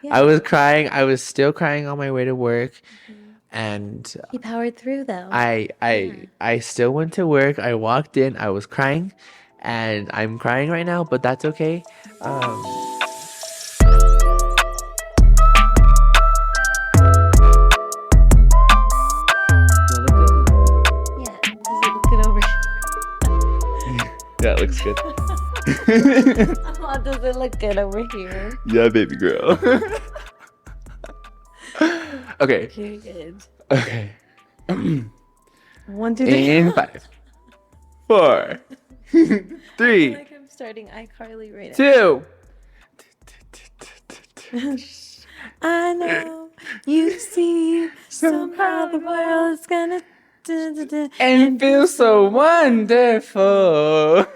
Yeah. I was crying. I was still crying on my way to work, and He powered through though. I Yeah. I I still went to work. I walked in. I was crying, and I'm crying right now, but that's okay. Um, do I look good? Yeah. Does it look it over? Yeah, it looks good. Oh, does it look good over here? Yeah, baby girl. Okay. Period. Okay. 1, 2, 3. In 5, 4, I feel 3, like I'm starting iCarly right 2. now. I know you see somehow the world's gonna And feel so wonderful.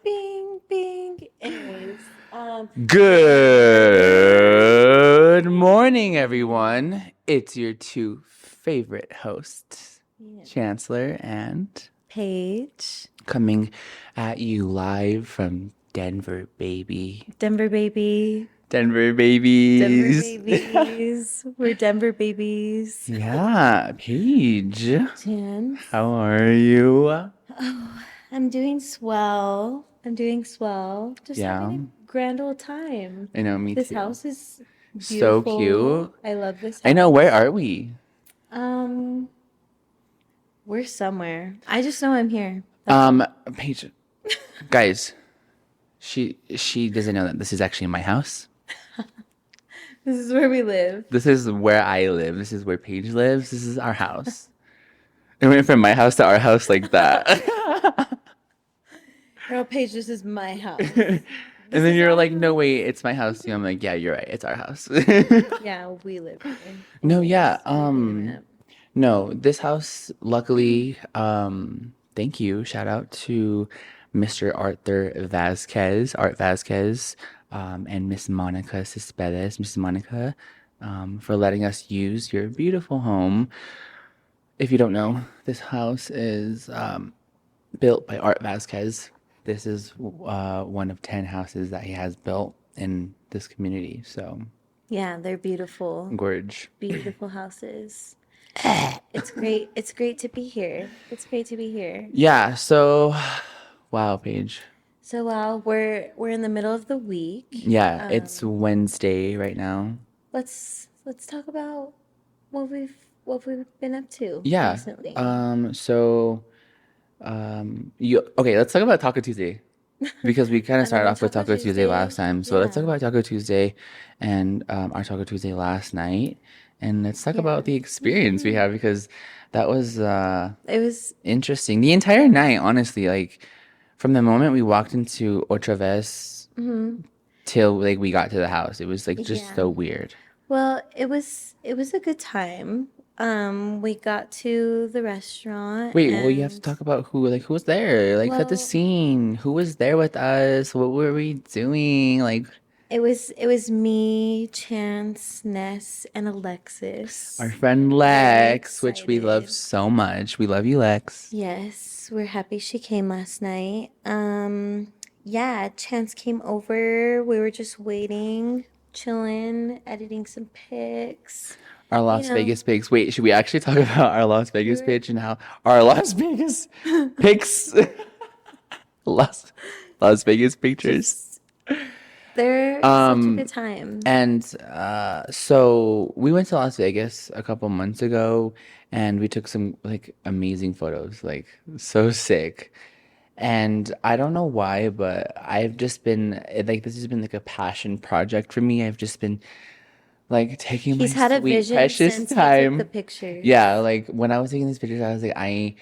bing, bing, bing. Anyways, Good morning, everyone. It's your two favorite hosts, yeah. Chancellor and Paige, coming at you live from Denver, baby. Denver baby, Denver Denver babies. babies. We're Denver babies. Yeah, Paige. Chance. How are you? Oh, I'm doing swell. I'm doing swell. Just Yeah, having a grand old time. I know, me This too. house is So beautiful. cute. I love this I know, where house. are we? Um, we're somewhere. I just know I'm here. That's Paige, guys, she doesn't know that this is actually my house. This is where we live. This is where I live. This is where Paige lives. This is our house. It went from my house to our house like that. Girl, Paige, this is my house. And then is you're our like, no, house. wait, it's my house. I'm like, yeah, you're right. It's our house. Yeah, we live here. No, yeah. Yes, we do. No, this house, luckily, thank you. Shout out to Mr. Arthur Vasquez, Art Vasquez, and Miss Monica Cespedes, Miss Monica, for letting us use your beautiful home. If you don't know, this house is built by Art Vasquez. This is one of 10 houses that he has built in this community. So, Yeah, they're beautiful. gorge. Beautiful houses. It's great. It's great to be here. It's great to be here. Yeah, so, wow, Paige. So wow, we're in the middle of the week. Yeah, it's Wednesday right now. Let's talk about what we've been up to Yeah. recently. You okay, let's talk about Taco Tuesday. Because we kind of started Another off with Taco Taco Tuesday last Tuesday. time. So let's talk Yeah. about Taco Tuesday and our Taco Tuesday last night. And let's talk Yeah. about the experience we had because that was It was interesting. The entire night, honestly, like from the moment we walked into Otra Vez till like we got to the house, it was like just yeah. so weird. Well, it was a good time. We got to the restaurant Wait, well, you have to and talk about who was there, like set the well, scene. Who was there with us? What were we doing? Like it was me, Chance, Ness, and Alexis. our friend Very Lex, which we love excited. so much. We love you, Lex. Yes, we're happy she came last night. Yeah, Chance came over. We were just waiting, chilling, editing some pics. Our You Las know, Vegas pics. Wait, should we actually talk about our Las we Vegas were pitch and how our Las Vegas pics, Las Las Vegas pictures? just they're such a good Um, time. And so we went to Las Vegas a couple months ago and we took some like amazing photos, like so sick. And I don't know why, but I've just been like this has been like a passion project for me. I've just been like taking my He's had a sweet vision precious since he took the time. Yeah, pictures. like when I was taking these pictures, I was like, I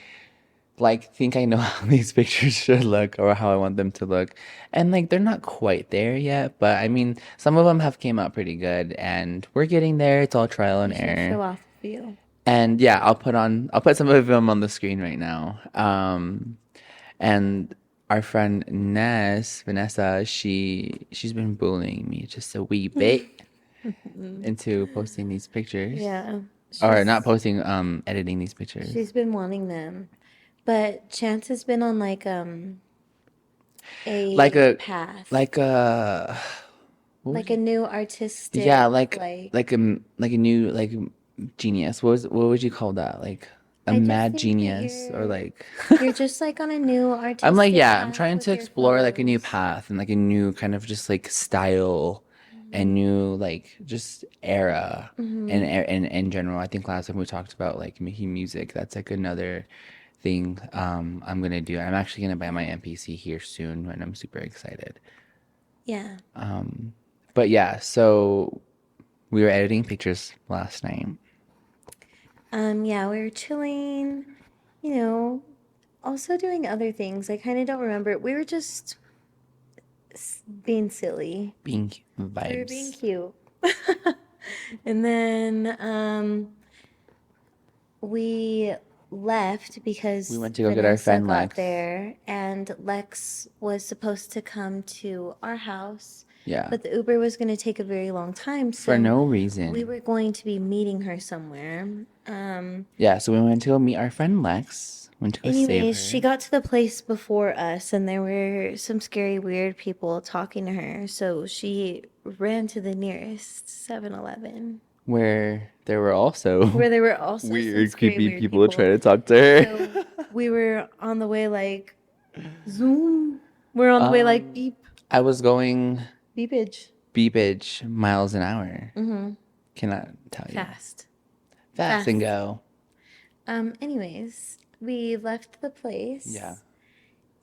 like think I know how these pictures should look or how I want them to look. And like they're not quite there yet, but I mean some of them have came out pretty good and we're getting there. It's all trial and You should error. show off a few. And yeah, I'll put some of them on the screen right now. And our friend Vanessa, she's been bullying me just a wee bit into posting these pictures. Yeah, Or not she's posting, editing these pictures. she's been wanting them. But Chance has been on like Like a a path. like a what Like was a it? new Yeah, artistic, like like a new like genius. What would you call that? Like a I just mad think that genius or like you're just like on a new I'm like, artistic yeah, I'm path trying with to your explore like a new photos. path and like a new kind of just like style and Hmm. new like just era and Hmm. and in general. I think last time we talked about like making music. That's like another thing I'm gonna do. I'm actually gonna buy my MPC here soon and I'm super excited. Yeah. But yeah, so we were editing pictures last night. Yeah, we were chilling, you know, also doing other things. I kind of don't remember. We were just being silly. Being We were being vibes. cute. And then we left We because went to go get our Vanessa friend got Lex. there and Lex was supposed to come to our house, Yeah. but the Uber was going to take a very long time, For so no we reason. were going to be meeting her somewhere. Um, Yeah, so we went to go meet our friend Lex. Went to go save Anyways, she her. got to the place before us, and there were some scary, weird people talking to her. So she ran to the nearest 7-Eleven, Where there were also where there were also some weird, scary, creepy weird people people. trying to talk to So her. we were on the way, like, zoom. We're on the way, like, um, beep, I was going beepage. beepage miles an hour. Mm-hmm. Cannot tell you. Fast. Fast and Fast. go. Anyways, we left the Yeah. place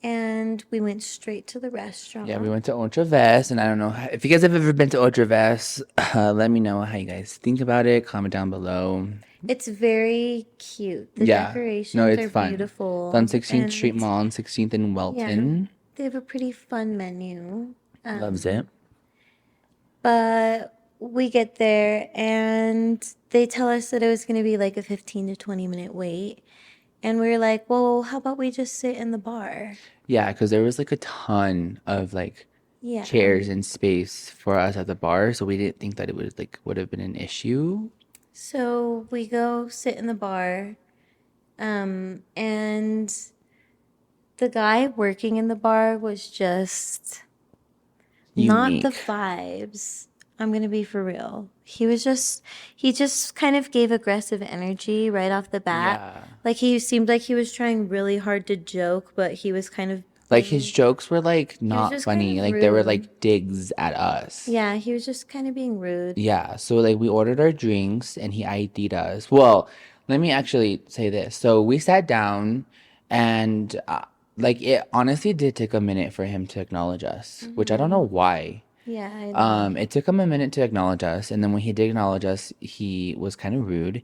and we went straight to the Yeah, we restaurant. went to Ultra Vest, and I don't know if you guys have ever been to Ultra Vest. Let me know how you guys think about it. Comment down below. It's very cute. The Yeah, no, decorations it's are fun. It's on beautiful 16th Street and Mall on 16th and yeah, Welton. they have a pretty fun menu. Loves it. But we get there and they tell us that it was going to be like a 15 to 20-minute wait. And we were like, well, how about we just sit in the bar? Yeah, because there was like a ton of like Yeah. chairs and space for us at the bar, so we didn't think that it would have been an issue. So we go sit in the bar. And the guy working in the bar was just not the Unique. vibes. I'm gonna be for real. He just kind of gave aggressive energy right off the bat. Yeah. Like he seemed like he was trying really hard to joke, but he was kind of Like his being, jokes were like he was not just kind funny. of Like they were rude. like digs at us. Yeah, he was just kind of being rude. Yeah, so like we ordered our drinks and he ID'd us. Well, let me actually say this. So we sat down and like it honestly did take a minute for him to acknowledge us, which I don't know why. Yeah, I know. It took him a minute to acknowledge us, and then when he did acknowledge us, he was kind of rude.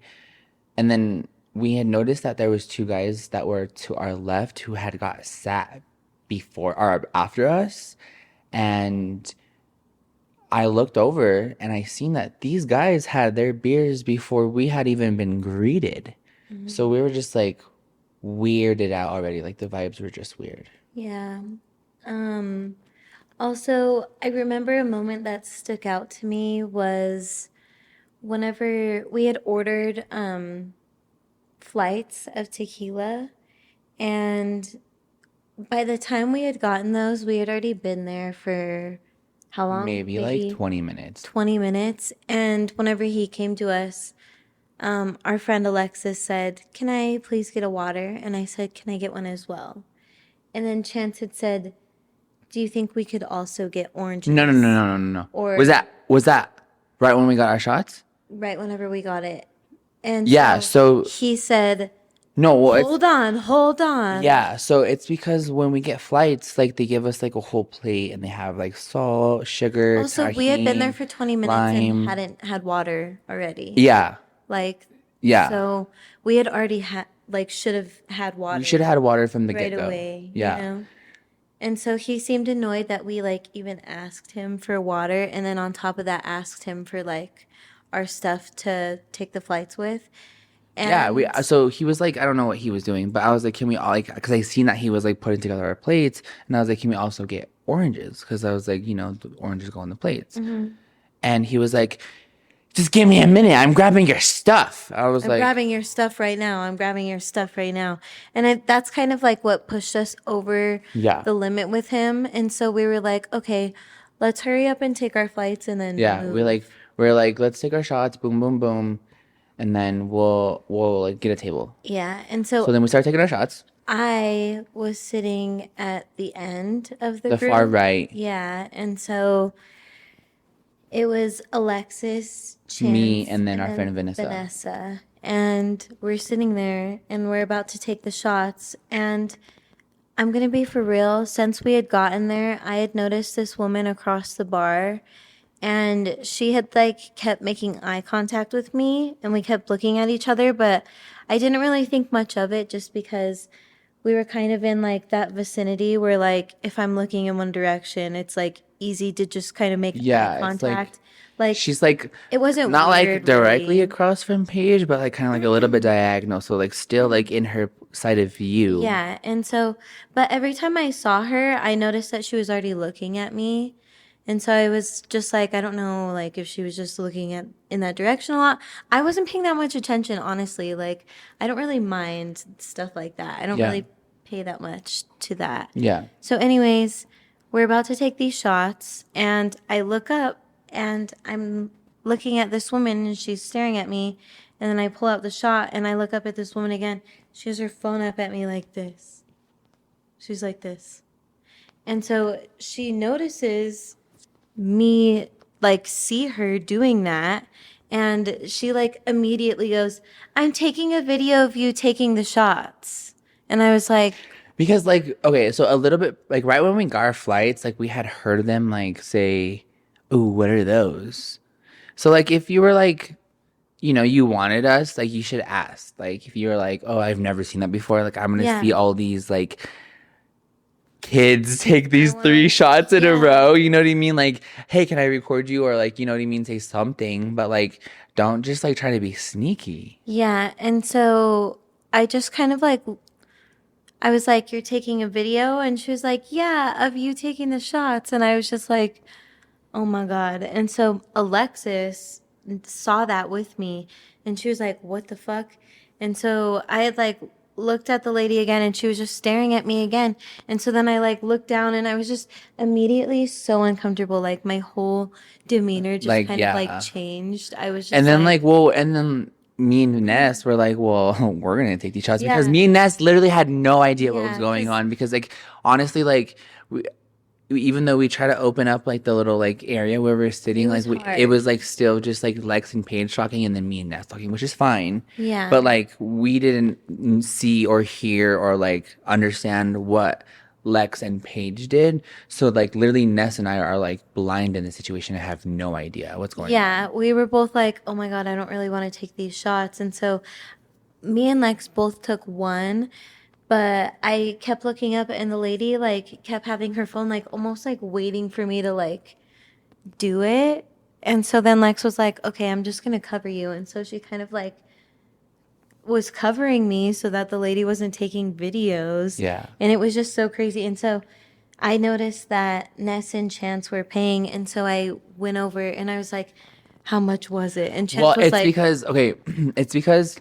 And then we had noticed that there was two guys that were to our left who had got sat before or after us, and I looked over and I seen that these guys had their beers before we had even been greeted. So we were just like weirded out already. Like the vibes were just weird. Yeah. Um, Also, I remember a moment that stuck out to me was whenever we had ordered flights of tequila, and by the time we had gotten those, we had already been there for how long? Maybe like Maybe 20 minutes. 20 minutes. And whenever he came to us, our friend Alexis said, "Can I please get a water?" And I said, "Can I get one as well?" And then Chance had said, "Do you think we could also get No, no, no, oranges?" no, no, no, no. Or Was that right when we got our shots? right whenever we got it. And Yeah, so so he said, no, well it's "Hold on, hold on." yeah, so it's because when we get flights, like they give us like a whole plate and they have like salt, sugar, Also, we had been there tahini, for 20 minutes and lime. hadn't had water already. Yeah, Like, yeah. so we had already had, like, should have had We should water have had water from the right get-go. away, you Yeah. know? And so he seemed annoyed that we, like, even asked him for water and then on top of that asked him for, like, our stuff to take the flights with. Yeah, we And so he was like, I don't know what he was doing, but I was like, can we all like, because I seen that he was like putting together our plates, and I was like, can we also get oranges? Because I was like, the oranges go on the plates, and he was like, just give me a minute, I'm grabbing your stuff. I was I'm like, grabbing your stuff right now. I'm grabbing your stuff right now. And that's kind of like what pushed us over yeah, the limit with him. And so we were like, okay, let's hurry up and take our flights and then Yeah, move. we're like, let's take our shots, boom, boom, boom, and then we'll like get a table. Yeah. And So so then we start taking our shots. I was sitting at the end of the The far group. right, Yeah. And so it was Alexis, me, Chance, and then and our then friend Vanessa. Vanessa. And we're sitting there and we're about to take the shots. And I'm going to be for real. Since we had gotten there, I had noticed this woman across the bar and she had like kept making eye contact with me and we kept looking at each other, but I didn't really think much of it just because we were kind of in like that vicinity where like if I'm looking in one direction, it's like easy to just kind of make eye Yeah, it's like contact. Like she's like it wasn't not like weird directly really. across from Paige, but like kind of like a little bit diagonal. So like still like in her side of view. Yeah, and so, but every time I saw her, I noticed that she was already looking at me. And so I was just like, I don't know, like if she was just looking at in that direction a lot. I wasn't paying that much attention, honestly. Like, I don't really mind stuff like that. I don't Yeah, really pay that much to that. yeah. So, anyways, we're about to take these shots, and I look up and I'm looking at this woman and she's staring at me. And then I pull out the shot and I look up at this woman again. She has her phone up at me like this. She's like this. And so she notices me like see her doing that. And she like immediately goes, I'm taking a video of you taking the shots. And I was like, Because like okay, so a little bit like right when we got our flights, like we had heard them like say, "Ooh, what are those?" So like if you were like, you know, you wanted us, like you should ask. Like if you were like, "Oh, I've never seen that before." Like I'm gonna yeah, see all these like kids take I these three want, shots in a yeah. row. You know what I mean? Like, hey, can I record you? Or like, you know what I mean? Say something, but like, don't just like try to be sneaky. Yeah. And so I just kind of like, I was like, you're taking a video? And she was like, yeah, of you taking the shots. And I was just like, oh my God. And so Alexis saw that with me and she was like, what the fuck? And so I had like looked at the lady again and she was just staring at me again. And so then I like looked down and I was just immediately so uncomfortable. Like my whole demeanor just Like, kind of like yeah. changed. I was And just then like, like, well, and then me and Ness were like, well, we're gonna take these shots because yeah, me and Ness literally had no idea what was yeah, going because on because like honestly, like even though we try to open up like the little like area where we're it sitting, was like it hard. was like still just like Lex and Paige talking and then me and Ness talking, which is fine. But Yeah. like we didn't see or hear or like understand what Lex and Paige did. So like literally Ness and I are like blind in the situation and have no idea what's going on. Yeah, we were both like, oh my God, I don't really want to take these shots. And so me and Lex both took one, but I kept looking up and the lady like kept having her phone like almost like waiting for me to like do it. And so then Lex was like, okay, I'm just gonna cover you. And so she kind of like was covering me so that the lady wasn't taking videos. Yeah. And it was just so crazy. And so I noticed that Ness and Chance were paying. And so I went over and I was like, how much was it? And Chance Well, was it's like, because okay, it's because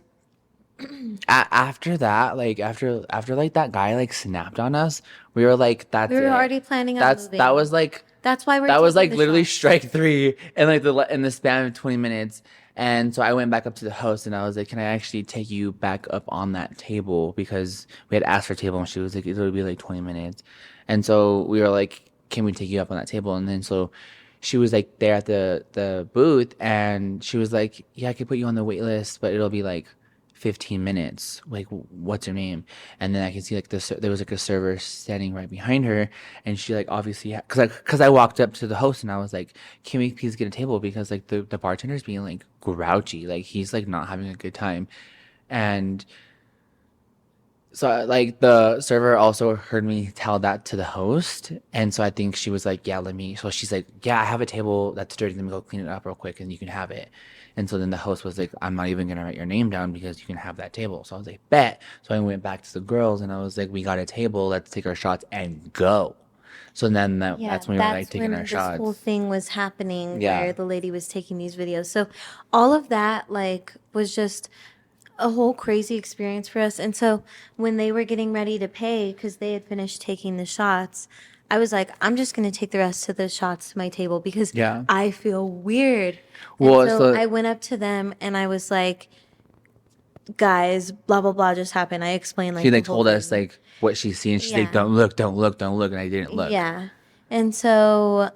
after that, like after like that guy like snapped on us, we were like, we that's were it. already planning on That moving. was like That's why we're that was taking like the literally shots. strike three in like the in the span of 20 minutes. And so I went back up to the host and I was like, "Can I actually take you back up on that table?" Because we had asked for a table and she was like, "It'll be like 20 minutes." And so we were like, "Can we take you up on that table?" And then so she was like there at the booth and she was like, "Yeah, I could put you on the wait list, but it'll be like 15 minutes. Like, what's her name?" And then I can see like there was like a server standing right behind her, and she like obviously because I walked up to the host and I was like, "Can we please get a table?" Because like the bartender's being like grouchy, like he's like not having a good time, and so like the server also heard me tell that to the host, and so I think she was like, "Yeah, let me." So she's like, "Yeah, I have a table that's dirty. Let me go clean it up real quick, and you can have it." And so then the host was like, "I'm not even gonna write your name down because you can have that table." So I was like, "Bet." So I went back to the girls and I was like, "We got a table. Let's take our shots and go." So then Yeah, that's when we were like that's taking our when this whole shots. thing was happening Yeah, where the lady was taking these videos. So all of that like was just a whole crazy experience for us. And so when they were getting ready to pay because they had finished taking the shots, I was like, I'm just going to take the rest of the shots to my table because Yeah. I feel weird. And Well, so so I went up to them and I was like, guys, blah, blah, blah just happened. I explained she like the like whole told us thing. like what she's seen. She's like, Yeah. don't look, don't look, don't look, and I didn't look. Yeah. And so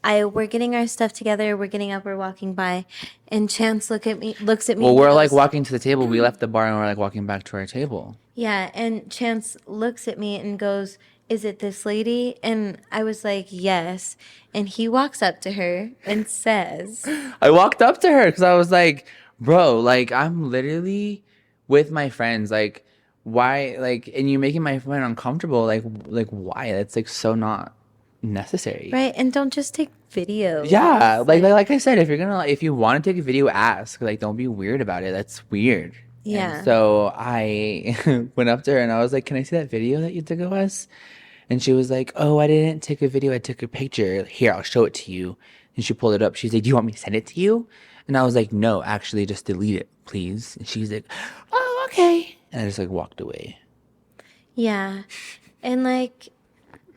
we're getting our stuff together, we're getting up, we're walking by, and Chance looks at me Well, and he we're like goes, walking to the table. We left the bar and we're like walking back to our table. yeah, and Chance looks at me and goes, "Is it this lady?" And I was like, "Yes." And he walks up to her and says, I walked up to her because I was like, bro, like I'm literally with my friends. Like, why? Like, and you making my friend uncomfortable. Like why? That's like so not necessary. "Right, and don't just take Yeah, videos." like I said, if you want to take a video, ask. Like, don't be weird about it. That's weird. And Yeah. so I went up to her and I was like, "Can I see that video that you took of us?" And she was like, "Oh, I didn't take a video. I took a picture. Here, I'll show it to you." And she pulled it up. She's like, "Do you want me to send it to you?" And I was like, "No, actually, just delete it, please." And she's like, "Oh, okay." And I just like walked away. Yeah. And like,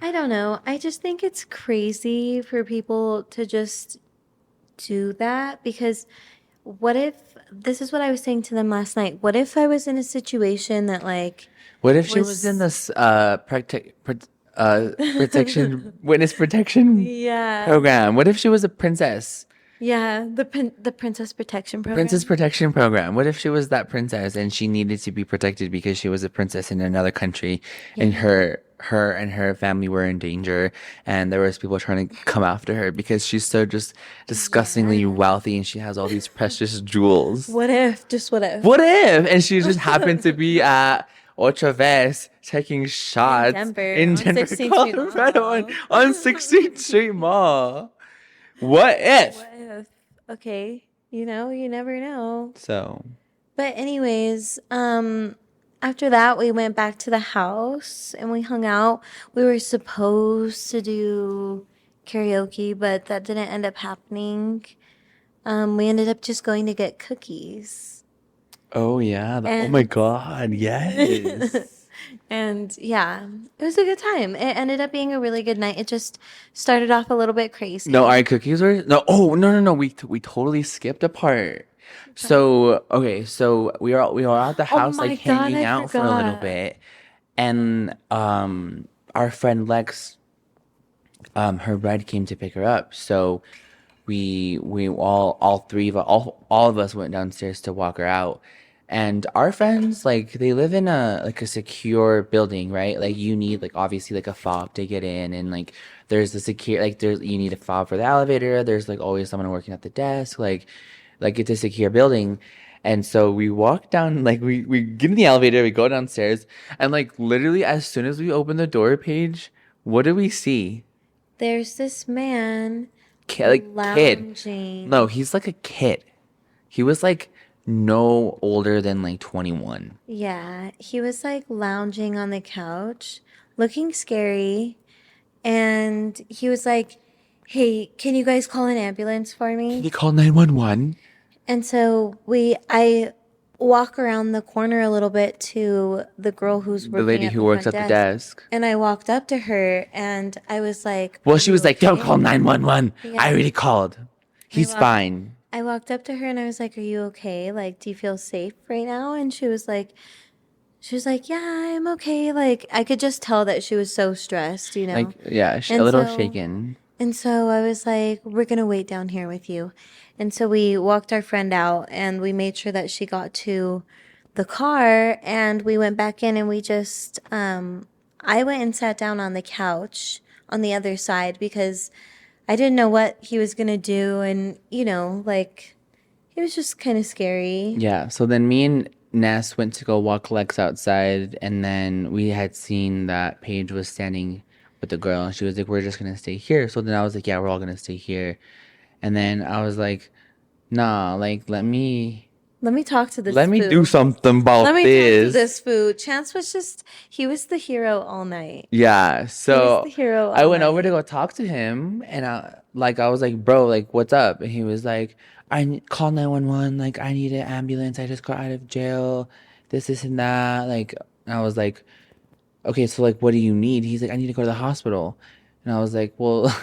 I don't know. I just think it's crazy for people to just do that because what if this is what I was saying to them last night? What if I was in a situation that like What if she was in was this protection witness protection yeah. program? What if she was a princess? Yeah, the Princess Protection Princess Program. protection program. What if she was that princess and she needed to be protected because she was a princess in another country and Yeah. her and her family were in danger and there was people trying to come after her because she's so just disgustingly Yeah. wealthy and she has all these precious jewels. What if? Just what if? What if? And she just happened to be at Ocho Vez taking In shots Denver in on Denver, 16th Street Colorado Mall. on 16th Street Mall. What if? What if? Okay, you never know. So, But anyways, after that we went back to the house and we hung out. We were supposed to do karaoke, but that didn't end up happening. We ended up just going to get cookies. oh yeah, oh my And God, yes. and yeah, it was a good time. It ended up being a really good night. It just started off a little bit No, crazy. our cookies were no. Oh no, no, no. We totally skipped a part. So okay, so we were at the Oh house like my God, hanging I out for a little forgot. bit, and our friend Lex, her ride came to pick her up. So we all three of all of us went downstairs to walk her out. And our friends, like they live in a secure building, right? Like you need like obviously like a fob to get in, and like there's a secure like there's you need a fob for the elevator. There's like always someone working at the desk, like it's a secure building. And so we walk down, like we get in the elevator, we go downstairs, and like literally as soon as we open the door page, what do we see? There's this man Kid. No, lounging. he's like a kid. He was like no older than like 21. Yeah, he was like lounging on the couch, looking scary. And he was like, "Hey, can you guys call an ambulance for Can me?" you call 911? And so I walk around the corner a little bit to the girl who's The working lady at who the works front at the desk. desk. And I walked up to her and I was like, "Are Well, she you was like, don't call okay?" 911. I Yeah. already called. I He's walked fine. I walked up to her and I was like, "Are you okay? Like, do you feel safe right now?" And she was like, "Yeah, I'm okay." Like, I could just tell that she was so stressed. Like, yeah, a And little so shaken. And so I was like, "We're going to wait down here with you." And so we walked our friend out and we made sure that she got to the car and we went back in and I went and sat down on the couch on the other side because I didn't know what he was going to do. And, like, it was just kind of scary. Yeah, so then me and Ness went to go walk Lex outside, and then we had seen that Paige was standing with the girl, and she was like, "We're just gonna stay here." So then I was like, "Yeah, we're all gonna stay here." And then I was like, "Nah, like Let me talk to let this me do fool. something Let about me talk to this." this fool. Chance he was the hero all night. Yeah, He was the so hero I all went over to night. go talk to him, and I was like, "Bro, like, what's up?" And he was like, call 911. Like, I need an ambulance. I just got out of jail. This and that." Like, I was like, okay, so like, what do you need? He's like, I need to go to the hospital. And I was like, well,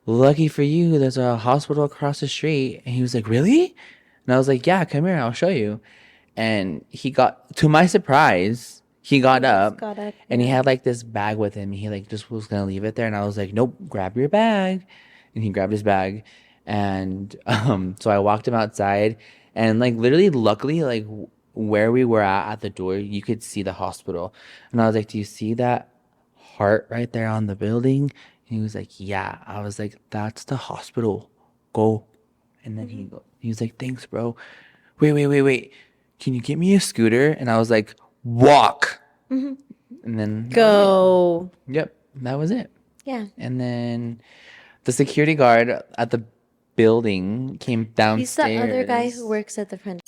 lucky for you, there's a hospital across the street. And he was like, really? And I was like, yeah, come here, I'll show you. And to my surprise, he got He just up got up. and he Yeah. had like this bag with him. He like just was gonna leave it there. And I was like, nope, grab your bag. And he grabbed his bag. And so I walked him outside and like literally, luckily, like where we were at the door, you could see the hospital. And I was like, do you see that heart right there on the building? And he was like, yeah. I was like, that's the hospital. Go. And then he was like, thanks, bro. Wait. Can you get me a scooter? And I was like, walk. Mm-hmm. And then Go. yep, that was it. Yeah. And then the security guard at the building came He's the downstairs. other guy who works at the front.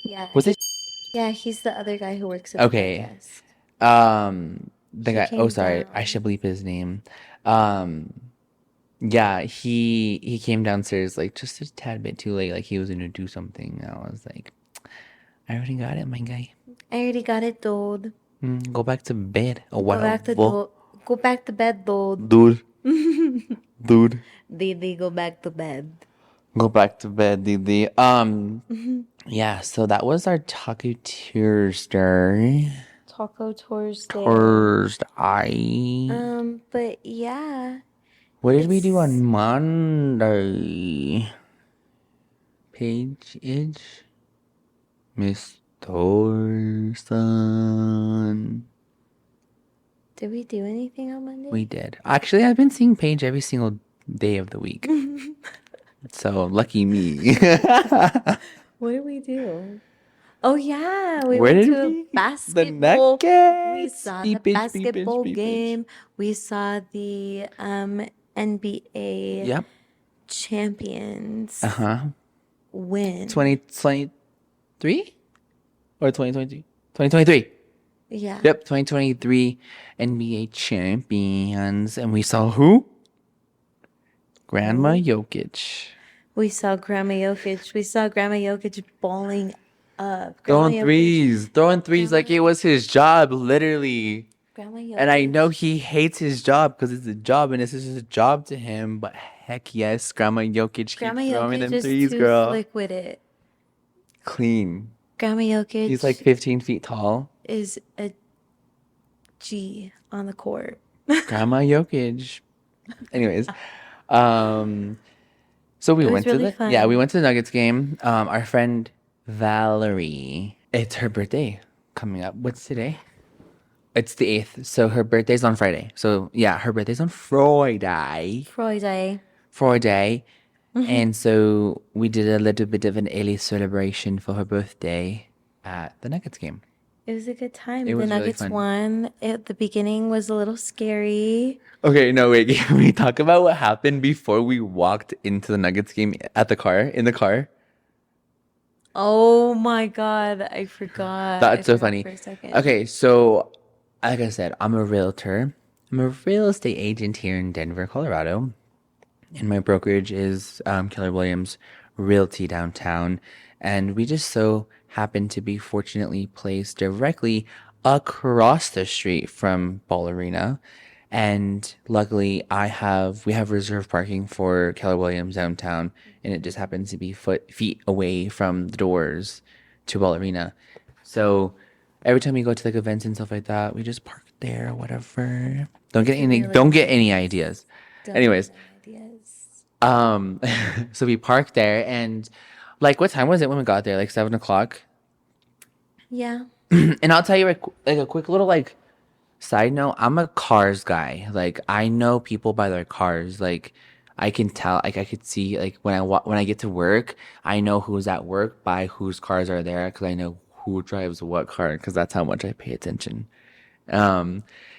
Yeah. Was it Yeah, he's the other guy who works at the front okay? desk. The He guy. Oh, came sorry, I down. should bleep his name. Um, yeah, he came downstairs like just a tad bit too late. Like he was gonna do something. I was like, I already got it, my guy. I already got it, dude. Go back to bed or Go back to whatever. Go back to bed, dude. Dude, dude. Didi, go back to bed. Go back to bed, Didi. Yeah, so that was our Taco Tuesday. Taco Thursday. Thursday. But yeah, What did we do it's on Monday? Paige Itch? Miss Thorson. did we do anything on Monday? We did. Actually, I've been seeing Paige every single day of the week. So lucky me. What did we do? Oh yeah, we Where went did to a we? The basketball. We Nuggets. saw Beep the bitch, beep bitch, basketball beep bitch. game. We saw the NBA Yep. champions Uh-huh. win. 2023 or 2022? 2023. Yeah. Yep, 2023 NBA champions. And we saw who? Grandma Jokic. We saw Grandma Jokic. We saw Grandma Jokic balling up. Throwing threes like it was his job, literally. Grandma Jokic. And I know he hates his job because it's a job and this is a job to him. But heck yes, Grandma Jokic Grandma keep throwing Jokic them is threes, too girl. slick with it. Clean. Grandma Jokic He's like 15 feet tall. is a G on the court. Grandma Jokic. Anyways, so we It was went to really the fun. we went to the Nuggets game. Our friend Valerie, it's her birthday coming up. What's today? It's the 8th. So her birthday's on Friday. So yeah, her birthday's on Friday. Friday. And so we did a little bit of an early celebration for her birthday at the Nuggets game. It was a good time. It The was really Nuggets fun. won. At the beginning was a little scary. Okay, no, wait. Can we talk about what happened before we walked into the Nuggets game in the car? Oh my God, I forgot. That's I so forgot funny. for a second. Okay, so like I said, I'm a realtor. I'm a real estate agent here in Denver, Colorado. And my brokerage is Keller Williams Realty downtown. And we just so happen to be fortunately placed directly across the street from Ball Arena. And luckily, we have reserved parking for Keller Williams downtown, and it just happens to be feet away from the doors to Ball Arena. So every time we go to like events and stuff like that, we just park there, whatever. Don't get any ideas. Don't Anyways, have ideas. so we parked there, and like, what time was it when we got there? Like 7 o'clock. Yeah. And I'll tell you like a quick little like side note. I'm a cars guy. Like I know people by their cars. Like I can tell. Like I could see. Like when I get to work, I know who's at work by whose cars are there because I know who drives what car because that's how much I pay attention.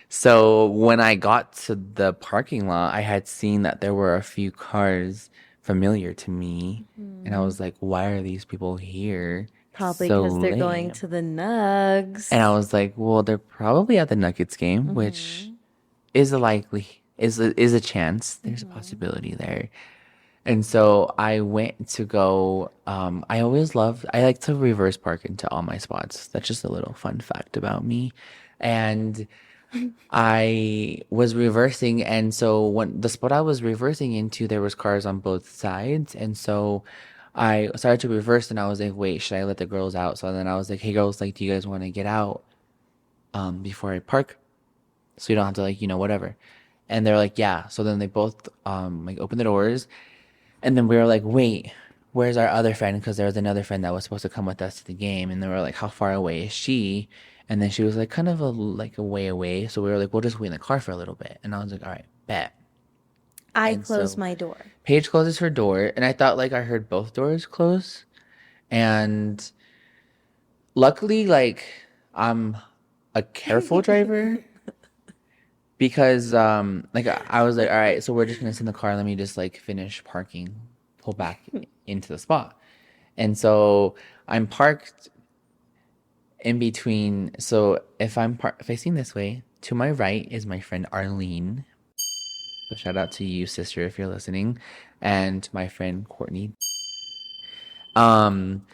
So when I got to the parking lot, I had seen that there were a few cars familiar to me, and I was like, "Why are these people here?" Probably So because they're going lame. to the Nugs. And I was like, well, they're probably at the Nuggets game, which is a chance. There's a possibility there. And so I went to go. I like to reverse park into all my spots. That's just a little fun fact about me. And I was reversing, and so when the spot I was reversing into, there was cars on both sides, and so I started to reverse, and I was like, wait, should I let the girls out? So then I was like, hey girls, like, do you guys want to get out before I park, so you don't have to like, whatever. And they're like, yeah. So then they both like opened the doors, and then we were like, wait, where's our other friend? Because there was another friend that was supposed to come with us to the game. And they were like, how far away is she? And then she was like, kind of a way away. So we were like, we'll just wait in the car for a little bit. And I was like, all right, bet. I And closed so my door. Paige closes her door, and I thought like I heard both doors close. And luckily, like, I'm a careful driver. Because like I was like, all right, so we're just gonna sit in the car. Let me just like finish parking, pull back into the spot. And so I'm parked in between. So if I'm facing this way, to my right is my friend Arlene. So shout out to you, sister, if you're listening, and my friend Courtney. Um,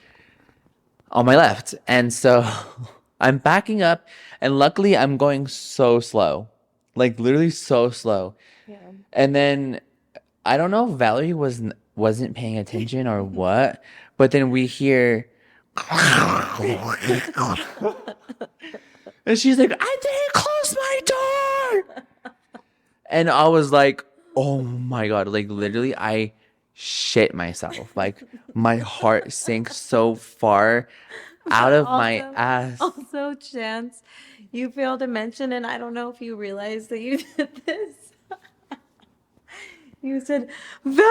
on my left, and so I'm backing up, and luckily I'm going so slow, like literally so slow. Yeah. And then I don't know if Valerie wasn't paying attention or what, but then we hear and she's like, I didn't close my door. And I was like, oh my God. Like literally I shit myself. Like my heart sank so far out of my ass. Also, Chance, you failed to mention, and I don't know if you realized that you did this. You said, Valerie!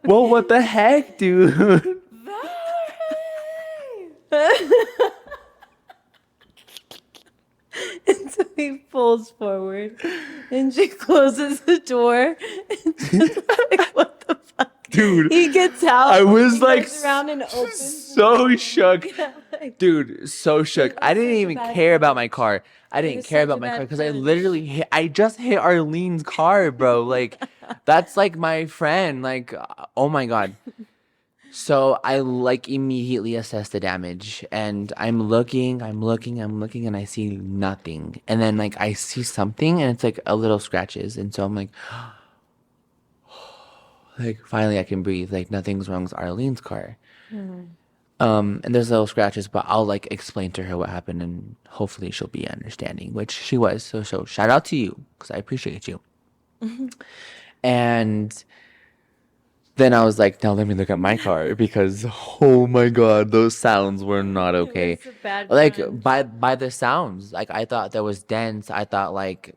Well, what the heck, dude? Valerie! And so he pulls forward, and she closes the door. And just like, what the fuck? Dude, He gets out. I was he like goes around and opens so shook. Yeah, like, Dude, so shook. I didn't such a even bad care about punch. my car. I didn't was care such about a my car bad because I punch. literally I just hit Arlene's car, bro. Like, that's like my friend. Like, oh my God. So I like immediately assess the damage, and I'm looking, and I see nothing. And then like I see something, and it's like a little scratches, and so I'm like finally I can breathe. Like nothing's wrong with Arlene's car. And there's little scratches, but I'll like explain to her what happened, and hopefully she'll be understanding, which she was. So shout out to you because I appreciate you. And then I was like, now let me look at my car because oh my God, those sounds were not okay. It was a bad Like punch. by the sounds, like I thought there was dents. I thought like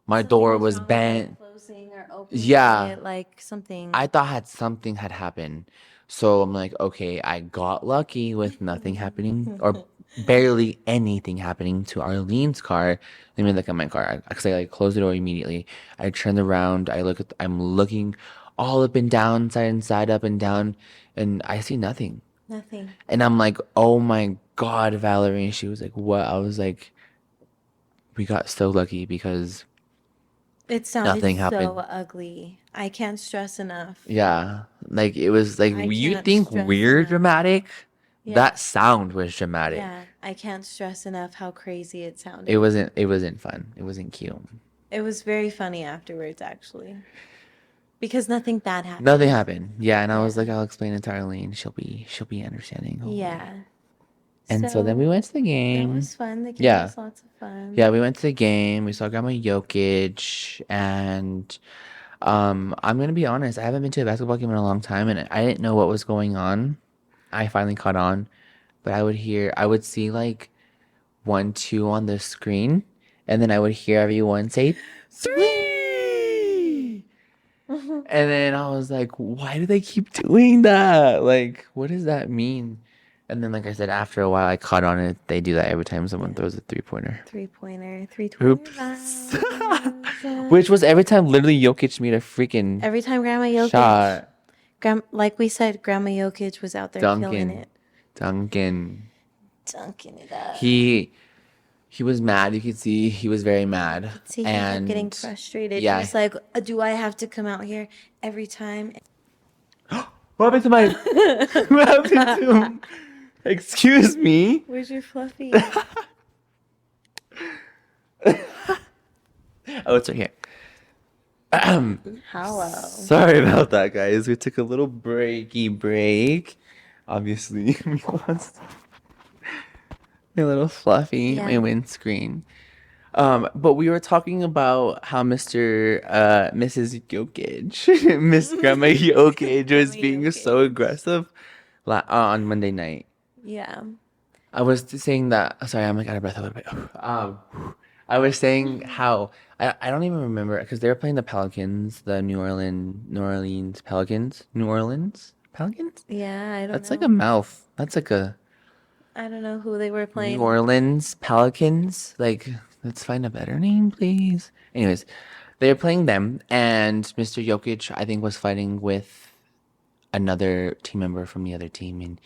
my Something door was wrong with, like, bent. closing or opening Yeah. it, like something. I thought something had happened. So I'm like, okay, I got lucky with nothing happening or barely anything happening to Arlene's car. Let me look at my car because I like closed the door immediately. I turned around. I'm looking all up and down, side and side, up and down, and I see nothing. Nothing. And I'm like, oh my God, Valerie. And she was like, what? I was like, we got so lucky because It sounded nothing so happened. ugly. I can't stress enough. Yeah, like it was like I you can't think stress we're enough. dramatic. Yeah. That sound was dramatic. Yeah, I can't stress enough how crazy it sounded. It wasn't fun. It wasn't cute. It was very funny afterwards, actually, because nothing bad happened. Nothing happened. Yeah, and I was Yeah. like, I'll explain it to Arlene. She'll be understanding. Hopefully. Yeah. And so then we went to the That game. was fun. The game Yeah. was lots of fun. Yeah, we went to the game. We saw Grandma Jokic, and I'm gonna be honest. I haven't been to a basketball game in a long time, and I didn't know what was going on. I finally caught on, but I would see like 1-2 on the screen, and then I would hear everyone say 3. And then I was like, why do they keep doing that? Like, what does that mean? And then, like I said, after a while, I caught on it. They do that every time someone throws a 3-pointer. 3-pointer. 3-pointer. Oops. Which was every time literally Jokic made a freaking Every time Grandma Jokic. shot. Like we said, Grandma Jokic was out there feeling it. Duncan. Dunking it up. He he was mad. You could see he was very mad. See, he kept getting And frustrated. He yeah. was like, "Do I have to come out here every time?" What happened to my what happened to him? Excuse me. Where's your fluffy? Oh, it's right here. Hello. Sorry about that, guys. We took a little break. Obviously, we lost my little fluffy, Yeah. my windscreen. But we were talking about how Mrs. Jokic, Miss Grandma Jokic was Grandma being so Jokic. aggressive on Monday night. Yeah. I was saying that. Sorry, I'm like out of breath a little bit. I was saying how I don't even remember because they were playing the Pelicans, the New Orleans Pelicans, New Orleans Pelicans. Yeah, I don't That's know. like a mouth. That's like a I don't know who they were New playing. Orleans Pelicans. Like, let's find a better name, please. Anyways, they were playing them, and Mr. Jokic, I think, was fighting with another team member from the other team, and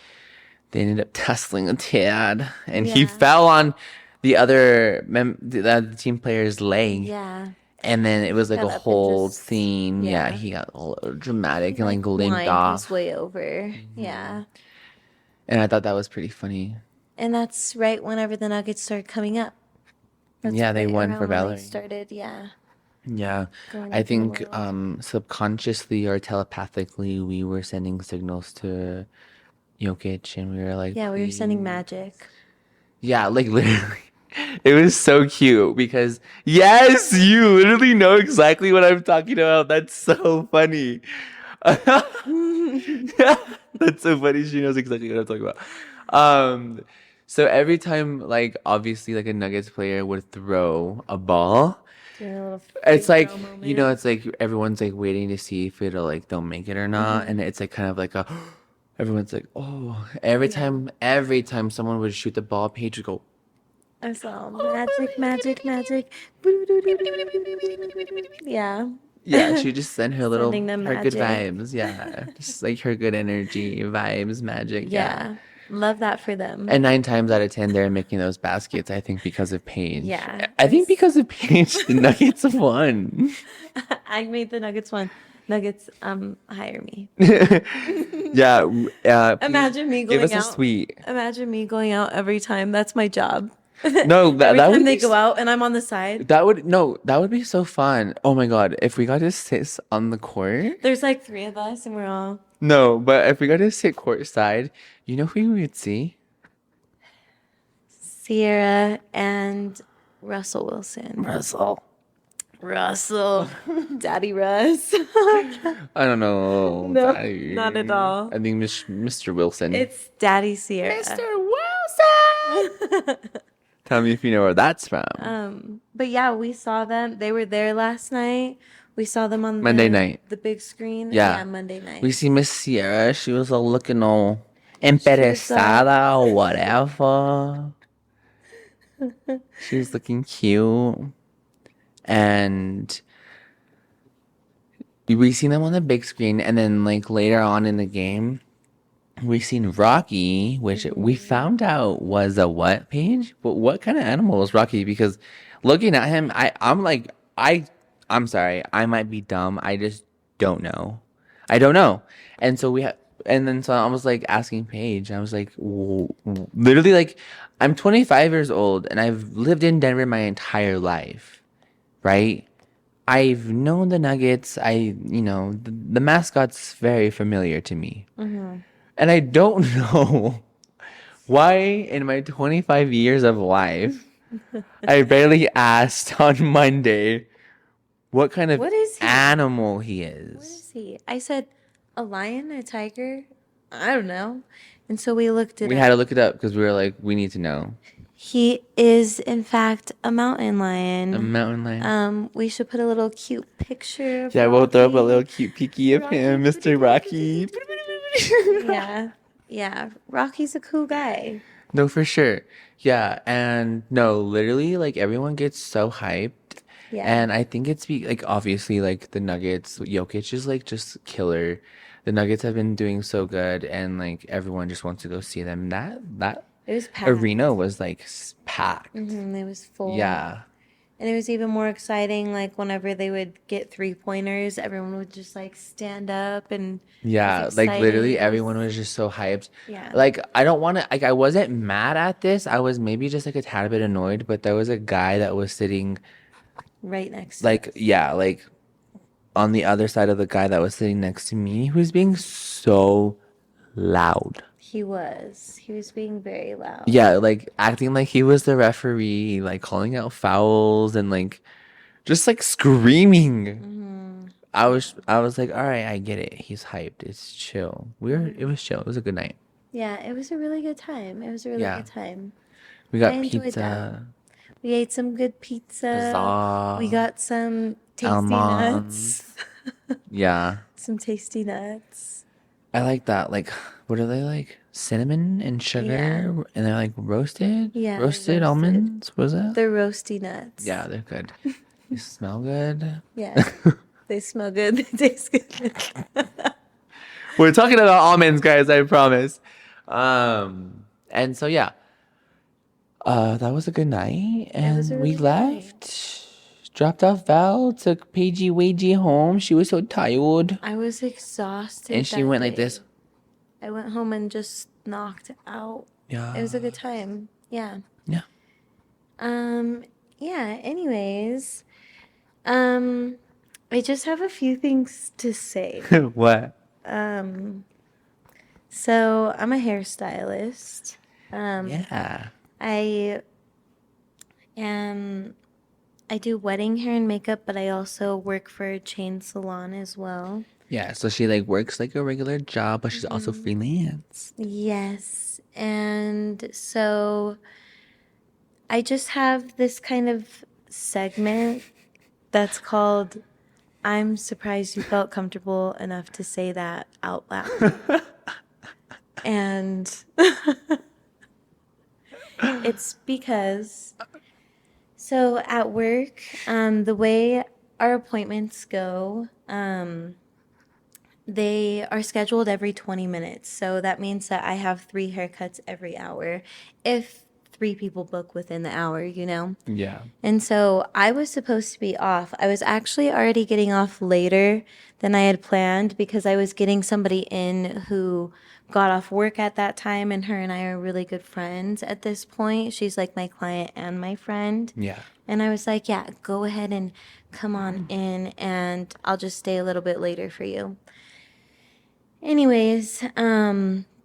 they ended up tussling a tad, and he Yeah. fell on the team player's leg, Yeah. and then it was like Got a up and whole just- scene. Yeah, yeah. he got all dramatic and like limped Whined off, his way over. Yeah. and I thought that was pretty funny. And that's right whenever the Nuggets started coming up. That's Yeah, they right won around for when they Valerie. started, yeah. Yeah, Going I up in the think world. subconsciously or telepathically we were sending signals to Jokic, and we were like, Yeah, we were sending "Please." magic. Yeah, like literally. It was so cute because yes, you literally know exactly what I'm talking about. That's so funny. That's so funny. She knows exactly what I'm talking about. So every time, like obviously, like a Nuggets player would throw a ball, Doing a little it's free like throw you know, moment. it's like everyone's like waiting to see if it'll like they'll make it or not, and it's like kind of like a everyone's like oh every time someone would shoot the ball, Paige would go. I saw magic. Yeah. Yeah, she just sent her little Sending them her good magic. vibes. Yeah, just like her good energy, vibes, magic. Yeah. Yeah. Love that for them. And 9 times out of 10, they're making those baskets. I think because of Paige. Yeah, I think because of Paige, the Nuggets won. I made the Nuggets one. Nuggets, hire me. Yeah. Please Imagine me give us going a out. tweet. Imagine me going out every time. That's my job. No, Every that time would they be go out and I'm on the side. that would be so fun. Oh my God, if we got to sit on the court. There's like 3 of us and we're all No, but if we got to sit courtside, you know who we would see? Sierra and Russell Wilson. Russell. Daddy Russ. I don't know. No, Daddy. not at all. I think Mr. Wilson. It's Daddy Sierra. Wilson. Tell me if you know where that's from. But yeah, we saw them. They were there last night. We saw them on Monday night. the big screen. Yeah. Monday night. We see Miss Sierra. She was all looking all interesada or whatever. She was looking cute. And we seen them on the big screen. And then like later on in the game, we seen Rocky, which we found out was a what, Paige? But what kind of animal was Rocky? Because looking at him, I'm sorry, I might be dumb. I just don't know. I don't know. And so so I was like asking Paige. I was like, literally, like, I'm 25 years old and I've lived in Denver my entire life, right? I've known the Nuggets. The mascot's very familiar to me. And I don't know why in my 25 years of life, I barely asked on Monday what kind of What is he? animal he What is. is he? I said, a lion, a tiger? I don't know. And so we looked it We up. had to look it up because we were like, we need to know. He is, in fact, a mountain lion. A mountain lion. We should put a little cute picture of Yeah, we'll throw up a Rocky. little cute peeky of him, Mr. Rocky. Yeah. Rocky's a cool guy. No, for sure. Yeah, and no, literally, like everyone gets so hyped. Yeah. And I think it's like obviously like the Nuggets, Jokic is like just killer. The Nuggets have been doing so good, and like everyone just wants to go see them. It was packed. arena was like packed. It was full. Yeah. And it was even more exciting, like whenever they would get 3-pointers, everyone would just like stand up and Yeah, was like literally excited. It everyone was, was just so hyped. yeah, Like I don't want to like I wasn't mad at this. I was maybe just like a tad bit annoyed, but there was a guy that was sitting right next to like us. yeah, like on the other side of the guy that was sitting next to me who was being so loud. He was. He was being very loud. Yeah, like acting like he was the referee, like calling out fouls and like just like screaming. I was like, all right, I get it. He's hyped. It's chill. It was chill. It was a good night. Yeah, it was a really good time. It was a really Yeah. good time. We I got enjoyed that. pizza, We ate some good pizza. We bazaar, got some tasty almonds. nuts. Yeah. Some tasty nuts. I like that. Like, what are they like? Cinnamon and sugar, Yeah. and they're like roasted, Yeah, roasted roasted. almonds. Was it? They're roasty nuts. Yeah, they're good. They smell good. Yeah. They smell good. They taste good. We're talking about almonds, guys. I promise. And so yeah, that was a good night, It was a and really we good night. left. Dropped off Val, took Paigey Wagey home. She was so tired, I was exhausted. and she that went like day. this. I went home and just knocked out. Yeah. It was a good time. Yeah. Yeah. Yeah, anyways. I just have a few things to say. What? So I'm a hairstylist. Yeah. I am I do wedding hair and makeup, but I also work for a chain salon as well. Yeah. So she like works like a regular job, but she's also freelance. Yes. And so I just have this kind of segment that's called I'm surprised you felt comfortable enough to say that out loud. And it's because, so at work, the way our appointments go, they are scheduled every 20 minutes. So that means that I have 3 haircuts every hour if 3 people book within the hour, you know? Yeah. And so I was supposed to be off. I was actually already getting off later than I had planned because I was getting somebody in who got off work at that time, and her and I are really good friends at this point. She's like my client and my friend. Yeah. And I was like, yeah, go ahead and come on in, and I'll just stay a little bit later for you. Anyways,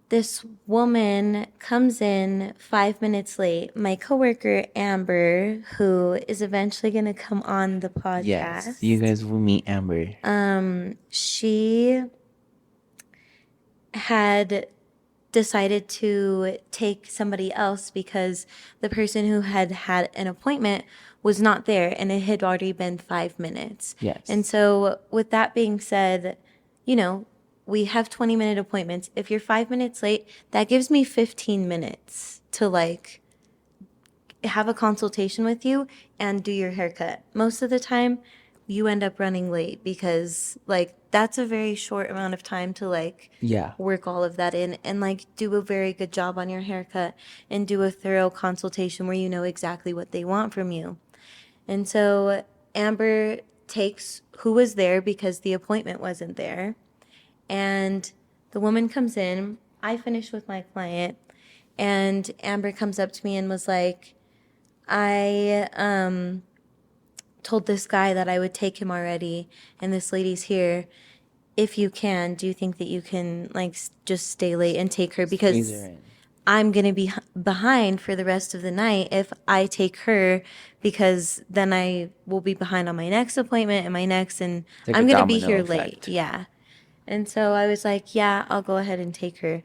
this woman comes in 5 minutes late. My coworker Amber, who is eventually going to come on the podcast. Yes. You guys will meet Amber. She had decided to take somebody else because the person who had had an appointment was not there, and it had already been 5 minutes. Yes. And so with that being said, you know, we have 20-minute appointments. If you're 5 minutes late, that gives me 15 minutes to like have a consultation with you and do your haircut. Most of the time, you end up running late because like that's a very short amount of time to like Yeah. work all of that in and like do a very good job on your haircut and do a thorough consultation where you know exactly what they want from you. And so Amber takes who was there because the appointment wasn't there. And the woman comes in, I finish with my client, and Amber comes up to me and was like, I told this guy that I would take him already, and this lady's here. If you can, do you think that you can like just stay late and take her? Because Squeeze her in. I'm going to be behind for the rest of the night if I take her, because then I will be behind on my next appointment and my next, and like I'm a going to be domino here effect. late. Yeah. And so I was like, yeah, I'll go ahead and take her.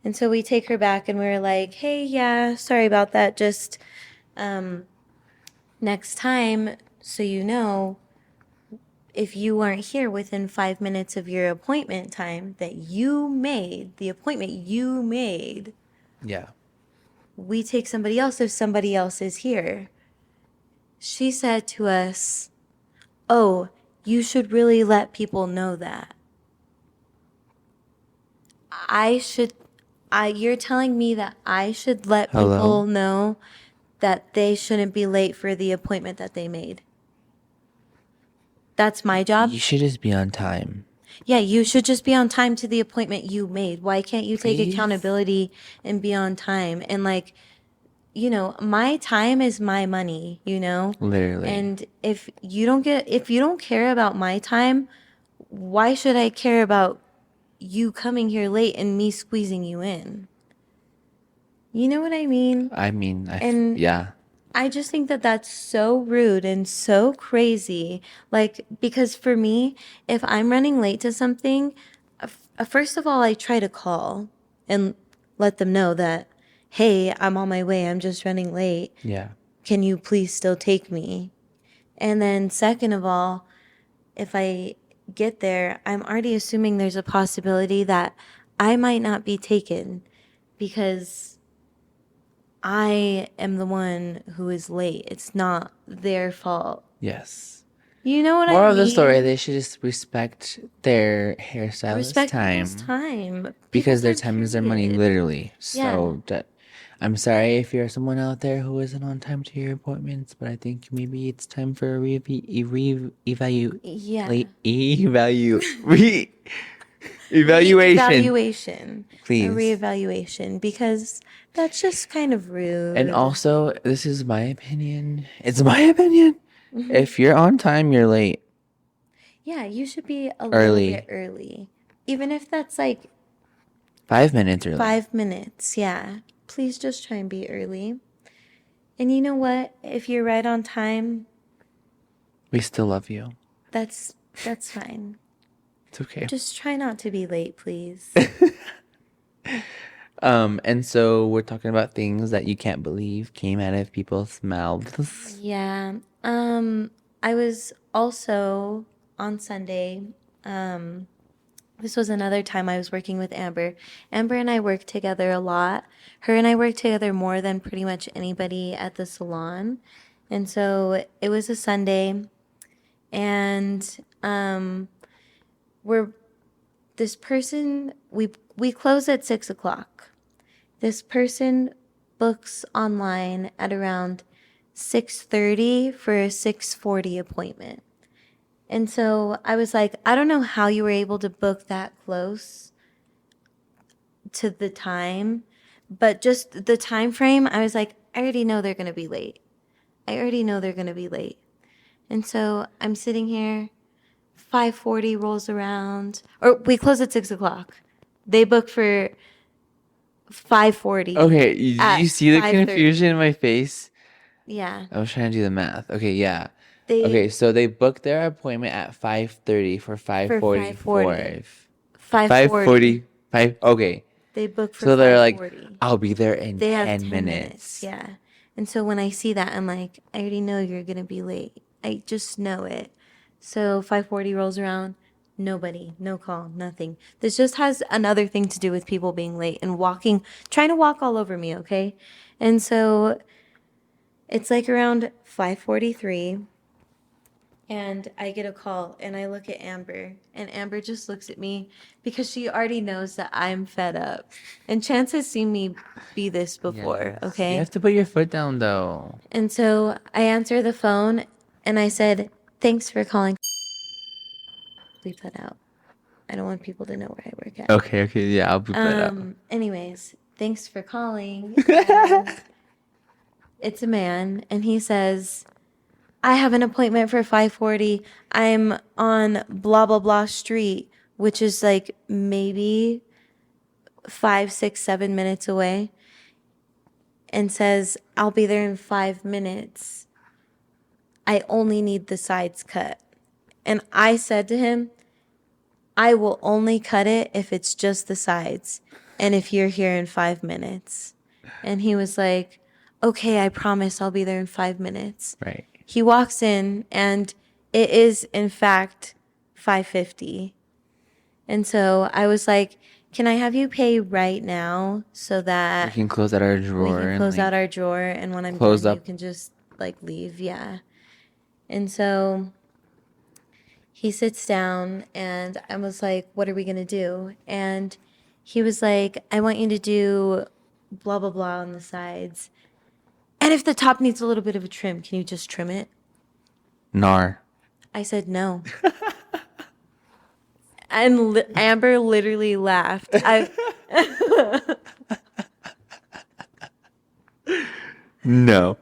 And so we take her back and we were like, hey, yeah, sorry about that. Just next time, so you know, if you weren't here within 5 minutes of your appointment time that you made, the appointment you made, Yeah. we take somebody else if somebody else is here. She said to us, oh, you should really let people know that. I should you're telling me that I should let Hello? people know that they shouldn't be late for the appointment that they made. That's my job. You should just be on time. Yeah, you should just be on time to the appointment you made. Why can't you take Please? accountability and be on time? And like, my time is my money, Literally. And if you don't care about my time, why should I care about you coming here late and me squeezing you in? You know what I mean? I mean, And yeah. I just think that that's so rude and so crazy. Like, because for me, if I'm running late to something, first of all, I try to call and let them know that, hey, I'm on my way. I'm just running late. Yeah. Can you please still take me? And then, second of all, if I get there, I'm already assuming there's a possibility that I might not be taken because I am the one who is late. It's not their fault. Yes. You know what I Moral mean? of the story, they should just respect their hairstylist Respect time. people's time. Because their People's time is their money, period. literally. Yeah. So I'm sorry if you're someone out there who isn't on time to your appointments, but I think maybe it's time for a evaluation. Evaluation. Please. A reevaluation, because that's just kind of rude. And also, this is my opinion. It's my opinion. If you're on time, you're late. Yeah, you should be a Early. little bit early. Even if that's like 5 minutes early. 5 minutes, yeah. Please just try and be early. And you know what? If you're right on time, We still love you. that's fine. It's okay. Just try not to be late, please. And so we're talking about things that you can't believe came out of people's mouths. Yeah. I was also on Sunday. This was another time I was working with Amber. Amber and I work together a lot. Her and I work together more than pretty much anybody at the salon. And so it was a Sunday, and we're this person we close at 6 o'clock. This person books online at around 6:30 for a 6:40 appointment. And so I was like, I don't know how you were able to book that close to the time, but just the time frame, I was like, I already know they're going to be late. I already know they're going to be late. And so I'm sitting here, 5:40 rolls around, or we close at 6 o'clock. They book for 5:40. Okay, you see the 5:30. confusion in my face? Yeah. I was trying to do the math. Okay, yeah. They Okay, so they booked their appointment at 5:30 for 5:45. 5:40. 5:45. Okay. They book for So they're like, 5:40. I'll be there in They have 10 10 minutes. Yeah. And so when I see that, I'm like, I already know you're going to be late. I just know it. So 5:40 rolls around, nobody, no call, nothing. This just has another thing to do with people being late and trying to walk all over me, okay? And so it's like around 5:43, and I get a call, and I look at Amber, and Amber just looks at me because she already knows that I'm fed up. And Chance has seen me be this before, Yes. okay? You have to put your foot down, though. And so I answer the phone, and I said, thanks for calling. Bleep that out. I don't want people to know where I work at. Okay, yeah, I'll boop that up. Anyways, thanks for calling. And it's a man, and he says, I have an appointment for 5:40. I'm on blah, blah, blah street, which is like maybe 5, 6, 7 minutes away, and says, I'll be there in 5 minutes. I only need the sides cut. And I said to him, I will only cut it if it's just the sides and if you're here in 5 minutes. And he was like, okay, I promise I'll be there in 5 minutes. Right. He walks in, and it is, in fact, 5:50. And so I was like, can I have you pay right now so We that can close out our drawer. we can close out our drawer, and when I'm close done, up. you can just like leave? Yeah. And so he sits down, and I was like, what are we going to do? And he was like, I want you to do blah, blah, blah on the sides. And if the top needs a little bit of a trim, can you just trim it? Nar. I said no. And Amber literally laughed. No.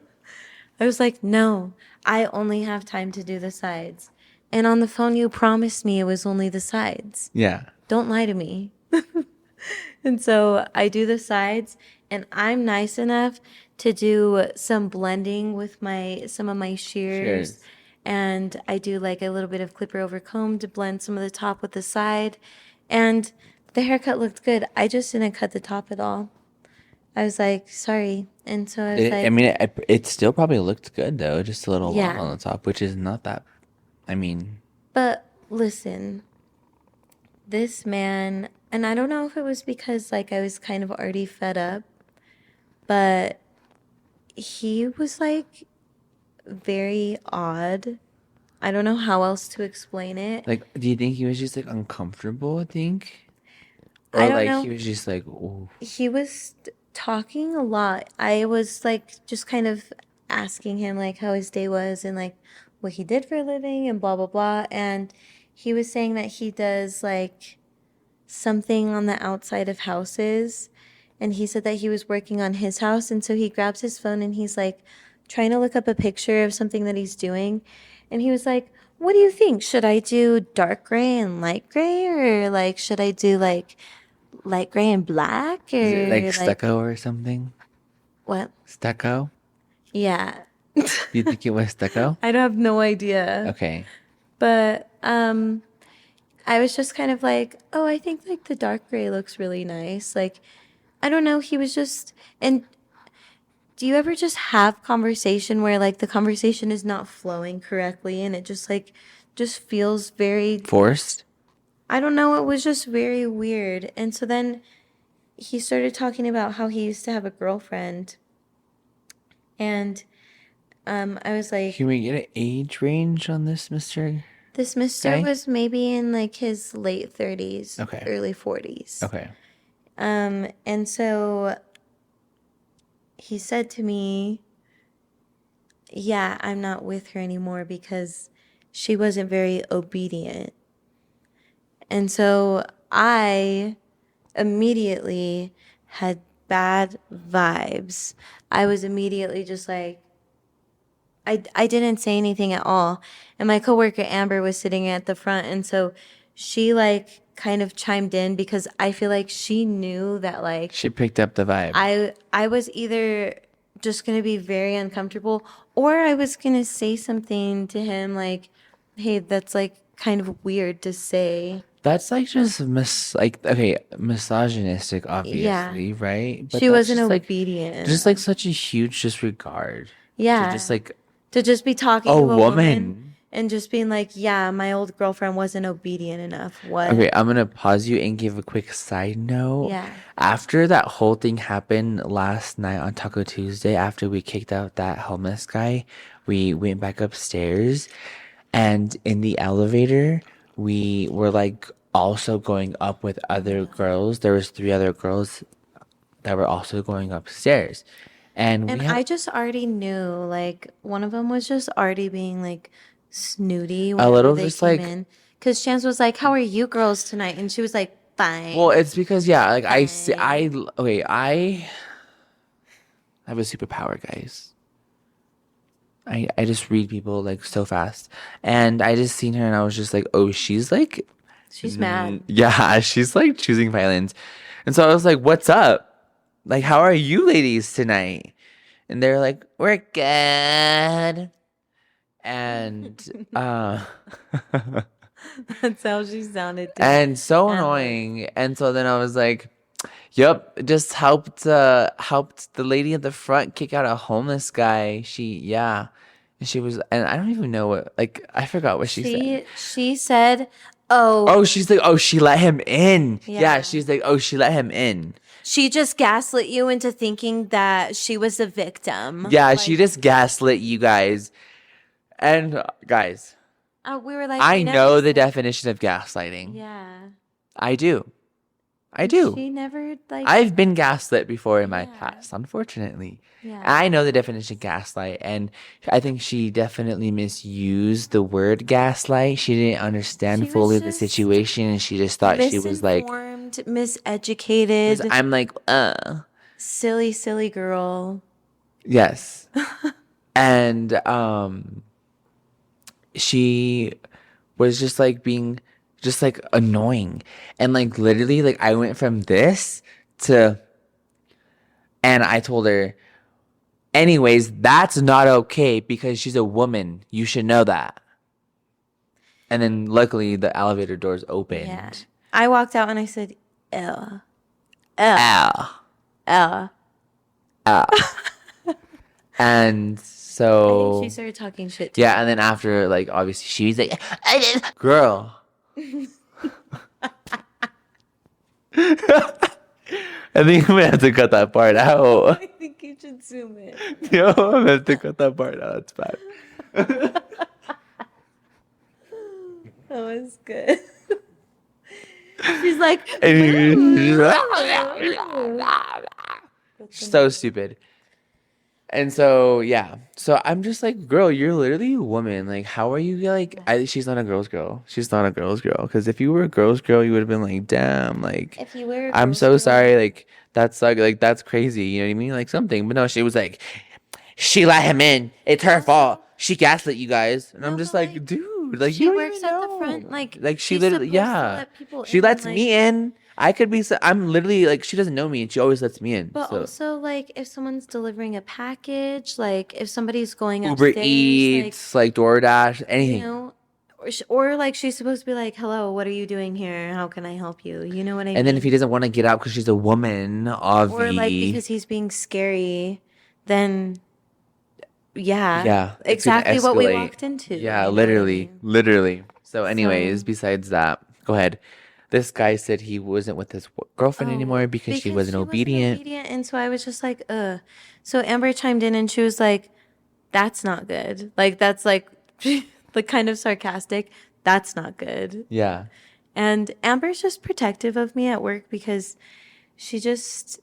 I was like, no, I only have time to do the sides. And on the phone, you promised me it was only the sides. Yeah. Don't lie to me. And so I do the sides, and I'm nice enough to do some blending with my some of my shears, Cheers. and I do like a little bit of clipper over comb to blend some of the top with the side, and the haircut looked good. I just didn't cut the top at all. I was like, sorry, and so I was I like, mean, it still probably looked good though, just a little long yeah. on the top, which is not that. I mean, But listen, this man, and I don't know if it was because like I was kind of already fed up, but he was like very odd. I don't know how else to explain it. like, do you think he was just like uncomfortable? I think, I or don't like know. he was just like, oh, He was talking a lot. I was like just kind of asking him like how his day was and like what he did for a living and blah blah blah. And he was saying that he does like something on the outside of houses. And he said that he was working on his house. And so he grabs his phone and he's like trying to look up a picture of something that he's doing. And he was like, what do you think? Should I do dark gray and light gray? Or like, should I do like light gray and black? is it like Or like, stucco or something? what? Stucco? Yeah. Do you think it was stucco? I don't have no idea. Okay. But I was just kind of like, oh, I think like the dark gray looks really nice. Like, I don't know. He was just, and do you ever just have conversation where like the conversation is not flowing correctly and it just like, just feels very, Forced? I don't know. It was just very weird. And so then he started talking about how he used to have a girlfriend. And I was like, Can we get an age range on this, Mister this mister Guy? was maybe in like his late 30s, Okay. early 40s. Okay. And so he said to me, yeah, I'm not with her anymore because she wasn't very obedient. And so I immediately had bad vibes. I was immediately just like, I didn't say anything at all. And my coworker Amber was sitting at the front. And so she like kind of chimed in because I feel like she knew that like She picked up the vibe. I was either just gonna be very uncomfortable or I was gonna say something to him like, hey, that's like kind of weird to say. That's like just like okay, misogynistic, Yeah. obviously, right? But She that's wasn't obedient just like enough. such a huge disregard to Yeah. just like To just be talking a to a woman woman. and just being like, yeah, my old girlfriend wasn't obedient enough. What? Okay, I'm gonna pause you and give a quick side note. Yeah. After that whole thing happened last night on Taco Tuesday, after we kicked out that homeless guy, we went back upstairs, and in the elevator, we were like also going up with other girls. There was three other girls that were also going upstairs, and And we have I just already knew, like, one of them was just already being like snooty a whenever little they just came like, in. Because Chance was like, how are you girls tonight? And she was like, well, fine, it's because yeah, like I see, fine. okay, I have a superpower, guys. I just read people like so fast. And I just seen her and I was just like, oh, she's like, She's mad. yeah, she's like choosing violence. And so I was like, what's up? Like, how are you ladies tonight? And they're like, we're good. And, That's how she sounded to and so and looked. annoying. And so then I was like, yep, just helped the lady at the front kick out a homeless guy. Yeah. And she was, and I don't even know what, like, I forgot what she said. She said, oh, Oh, she's like, oh, she let him in. Yeah, yeah. she's like, oh, she let him in. She just gaslit you into thinking that she was the victim. Yeah, she just gaslit you guys. And guys, We were like, I we never know the said. definition of gaslighting. Yeah. I do. I do. She never, like, I've been gaslit before in my yeah, past, unfortunately. yeah. I know the definition of gaslight, and I think she definitely misused the word gaslight. She didn't understand She was fully the just situation, and she just thought she was like, misinformed, because miseducated, I'm like, silly, silly girl. yes. And she was just like being just like annoying. And like literally like I went from this to and I told her, anyways, that's not okay because she's a woman. You should know that. And then luckily the elevator doors Yeah. opened. I walked out and I said, ew, ew, Ow. ew. Ow. And I think she so started talking shit to yeah, me. and then after like obviously she was like, girl. I think I'm gonna have to cut that part out. I think you should zoom in. Yo, I'm gonna have to cut that part out. It's bad. That was good. She's like, So stupid. And so yeah, so I'm just like, girl, you're literally a woman. Like, how are you like? She's not a girl's girl. She's not a girl's girl. Because if you were a girl's girl, you would have been like, damn, like, if you were a I'm girl's so girl, sorry. Like, that's like that's crazy. You know what I mean? Like something. But no, she was like, she let him in. It's her fault. She gaslit you guys. And I'm no, just but like, dude, like she you don't works even at the know. front. Like she she's literally, supposed to yeah, let people she in. lets Like, me in. I could be. I'm literally like she doesn't know me, and she always lets me in. but So also, like, if someone's delivering a package, like, if somebody's going Uber upstairs, like, Eats, like DoorDash, you anything. know, or like, she's supposed to be like, hello, what are you doing here? How can I help you? You know what I And then if he mean? doesn't want to get out because she's a woman, Or, like, Avi, because he's being scary, then, yeah, yeah, it's gonna exactly what we escalate. walked into. Yeah, You know what I literally, mean? literally. So, anyways, So, besides that, go ahead. This guy said he wasn't with his girlfriend oh, anymore because she because wasn't she wasn't obedient. obedient. And so I was just like, ugh. So Amber chimed in and she was like, that's not good. Like, that's like, the kind of sarcastic. That's not good. Yeah. And Amber's just protective of me at work because she just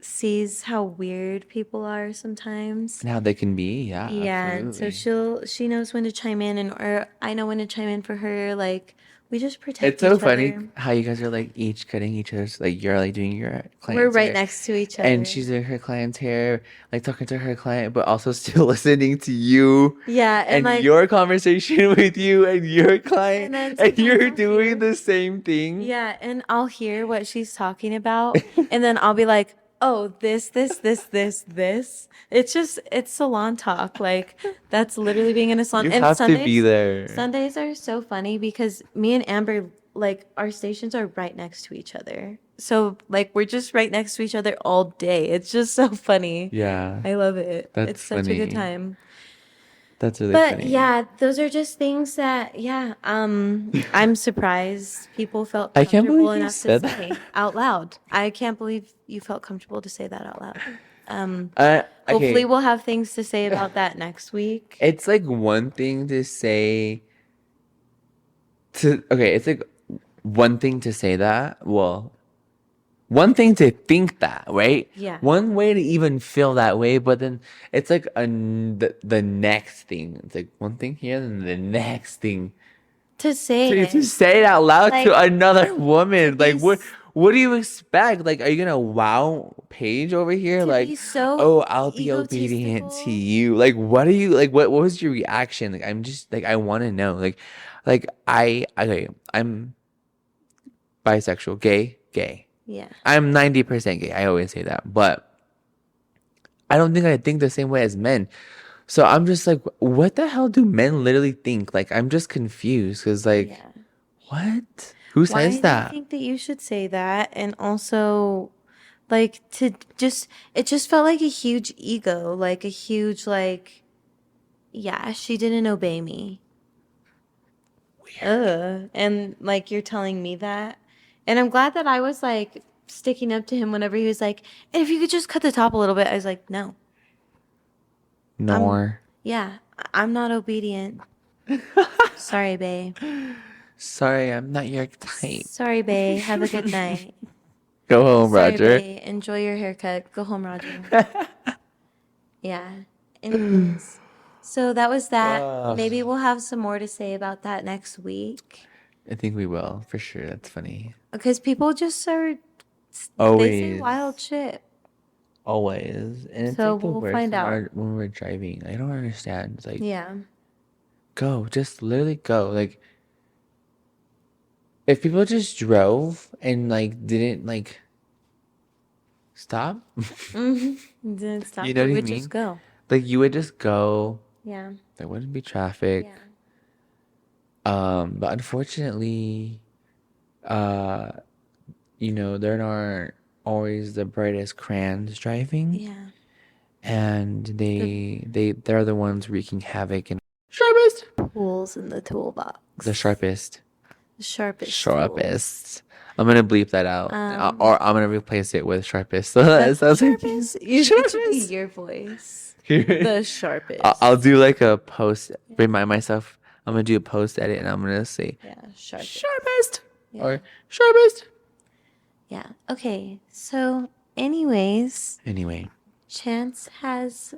sees how weird people are sometimes. And how they can be. Yeah, Yeah, and so absolutely. she knows when to chime in and or I know when to chime in for her. Like we just It's protect so each funny other. how you guys are like each cutting each other's, like you're like doing your We're client's right hair. next to each And other. she's doing her client's hair, like talking to her client, but also still listening to you Yeah, and and like your conversation with you and your client, and then and sometimes you're I'll doing hear the same thing. yeah, and I'll hear what she's talking about and then I'll be like, "Oh, this." It's salon talk. Like that's literally being in a salon. You And have to be there. Sundays are so funny because me and Amber like our stations are right next to each other. So like we're just right next to each other all day. It's just so funny. Yeah, I love it. It's that's such a good funny. time. That's really But funny. yeah, those are just things that, yeah, I'm surprised people felt I can't comfortable believe you enough to said that. say out loud. I can't believe you felt comfortable to say that out loud. Hopefully Okay. we'll have things to say about that next week. It's like one thing to say okay, it's like one thing to say that. Well, one thing to think that, right? Yeah. One way to even feel that way, but then it's like the next thing. It's like one thing here, and the next thing To say to it, say it out loud to like another to woman. be Like s- what do you expect? Like, are you gonna wow Paige over here? to Like, be so oh, I'll be obedient to egotistical. you. Like, what are you like? What was your reaction? Like, I'm just like I want to know. Like I'm bisexual, gay. Yeah. I'm 90% gay. I always say that. But I don't think I think the same way as men. So I'm just like, what the hell do men literally think? Like, I'm just confused because, like, Yeah. what? Who Why says do you that? think that you should say that? And also, like, to just, it just felt like a huge ego, like a huge, like, yeah, she didn't obey me. Ugh. And, like, you're telling me that. And I'm glad that I was, like, sticking up to him whenever he was like, and if you could just cut the top a little bit. I was like, no, I'm, Nor. yeah, I'm not obedient. Sorry, babe. Sorry, I'm not your type. Sorry, babe. Have a good night. Go home, Sorry, Roger. Bae. Enjoy your haircut. Go home, Roger. Yeah. Anyways, so that was that. Ugh. Maybe we'll have some more to say about that next week. I think we will, for sure. That's funny. Because people just are, they say wild Always. shit. Always. And it's So like the we'll worst find when out. we're driving. I don't understand. It's like, Yeah. go. Just literally go. Like, if people just drove and like didn't like stop, Didn't you stop. know We what I would just mean? go. Like you would just go. Yeah. There wouldn't be traffic. Yeah. But unfortunately, uh, there aren't always the brightest crayons driving, Yeah. and The they're the ones wreaking havoc and sharpest, tools in the the toolbox. sharpest, The sharpest tools. sharpest. I'm gonna bleep that out, Um, or I'm gonna replace it with sharpest. So the that sounds like sharpest. It should be sharpest. your voice. The sharpest. I'll do like a post. Remind myself. I'm gonna do a post edit, and I'm gonna say Yeah, sharpest. sharpest Yeah. or sharpest. Yeah. Okay. So, anyways, Anyway, Chance has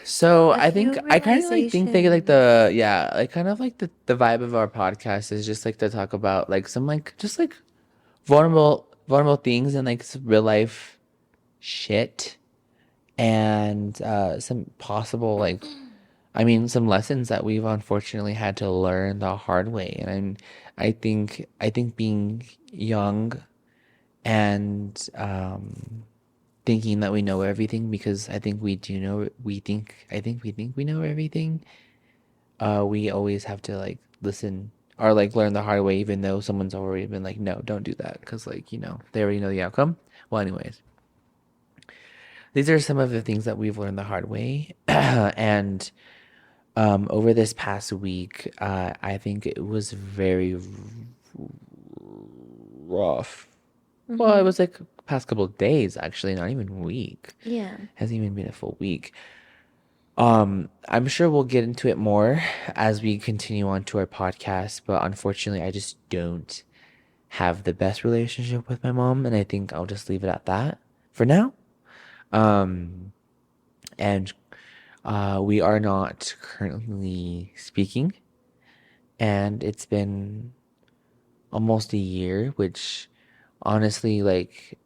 so a I few think I kind of like think that like realizations. like kind of like the vibe of our podcast is just like to talk about like some like just like vulnerable things and like some real life shit and some possible like I mean some lessons that we've unfortunately had to learn the hard way. And I think being young and thinking that we know everything, because I think we do know we think we know everything. We always have to like listen or like learn the hard way, even though someone's already been like, no, don't do that, because like they already know the outcome. Well, anyways, these are some of the things that we've learned the hard way. And over this past week, I think it was very rough. Well, it was like past couple of days, actually, not even week. Yeah. Hasn't even been a full week. I'm sure we'll get into it more as we continue on to our podcast, but unfortunately, I just don't have the best relationship with my mom, and I think I'll just leave it at that for now. Um, and we are not currently speaking, and it's been almost a year, which honestly, like,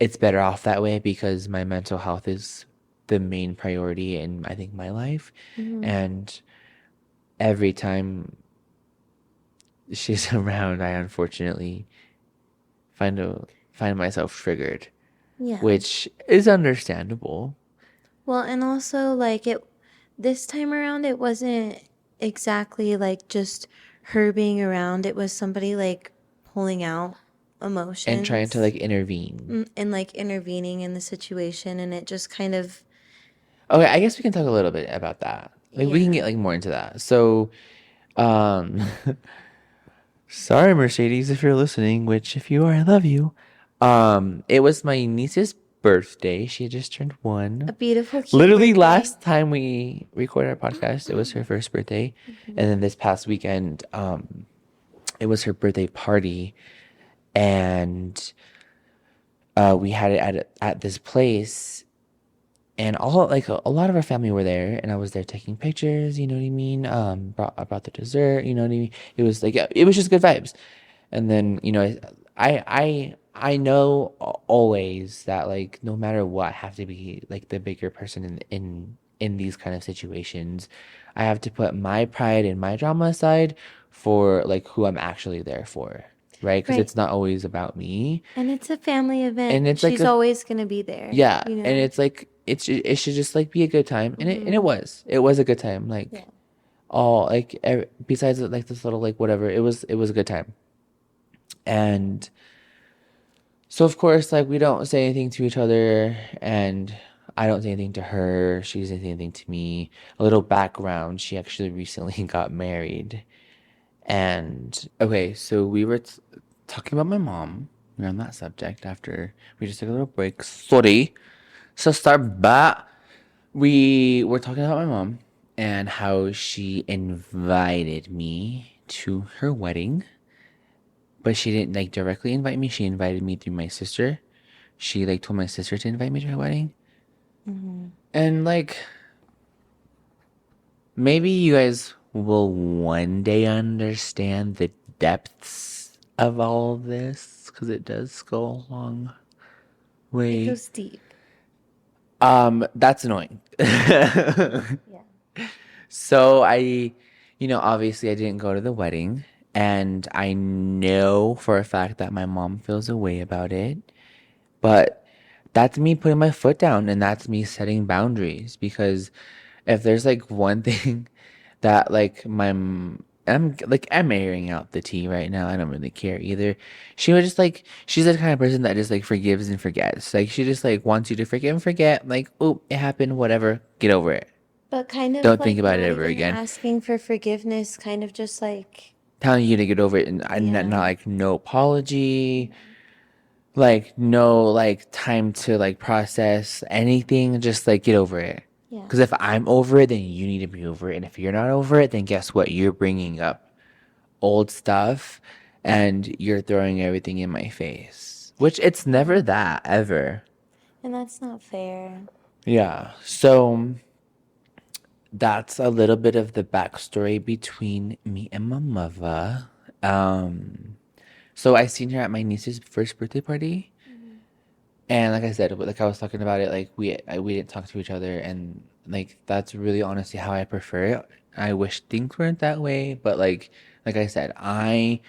it's better off that way because my mental health is the main priority in I think my life. And every time she's around, I unfortunately find myself triggered, Yeah. which is understandable. Well, and also like this time around it wasn't exactly like just her being around. It was somebody like pulling out And trying to emotions like intervene. and like intervening in the situation, and it just kind of Okay, I guess we can talk a little bit about that. Like we can get yeah. like more into that. So, um sorry, Mercedes, if you're listening, which if you are, I love you. It was my niece's birthday. She had just turned A 1. beautiful cute Literally birthday. last time we recorded our podcast, it was her first birthday. And then this past weekend, it was her birthday party, and we had it at this place, and all like a lot of our family were there, and I was there taking pictures, you know what I mean? I brought the dessert, you know what I mean? It was like it was just good vibes. And then, I know always that like no matter what, I have to be like the bigger person in these kind of situations. I have to put my pride and my drama aside for like who I'm actually there for, right? Because Right. it's not always about me. And it's a family event. And it's like She's always gonna be there. yeah, You and know. it's like it should just like be a good time, and it was a good time. Like Yeah. all like besides like this little like whatever, it was a good time. And so of course, like we don't say anything to each other, and I don't say anything to her. She doesn't say anything to me. A little background: she actually recently got married, and okay, so we were talking about my mom. We're on that subject after we just took a little break. Sorry. So start back. We were talking about my mom and how she invited me to her wedding. but she didn't like directly invite me. She invited me through my sister. She like told my sister to invite me to her wedding. Mm-hmm. And like maybe you guys will one day understand the depths of all of this because it does go a long It way. goes deep. That's annoying. Yeah. So obviously I didn't go to the wedding, and I know for a fact that my mom feels a way about it, but that's me putting my foot down and that's me setting boundaries because if there's like one thing that like I'm airing out the tea right now. I don't really care either. She was just like she's the kind of person that just like forgives and forgets. Like she just like wants you to forgive and forget. Like, oh, it happened, whatever. Get over it. But kind of Don't think like about it not ever even again. asking for forgiveness, kind of just like, Telling you to get over it and not yeah, like no apology, yeah, like no like time to like process anything, just like get over it. yeah, Because if I'm over it, then you need to be over it. And if you're not over it, then guess what? You're bringing up old stuff and you're throwing everything in my face. Which it's never yeah. that ever. And that's not fair. Yeah. So that's a little bit of the backstory between me and my mother. Um, so I seen her at my niece's first birthday party. Mhm. And like I said, like I was talking about it, like we didn't talk to each other, and like that's really honestly how I prefer it. I wish things weren't that way, but like I said, I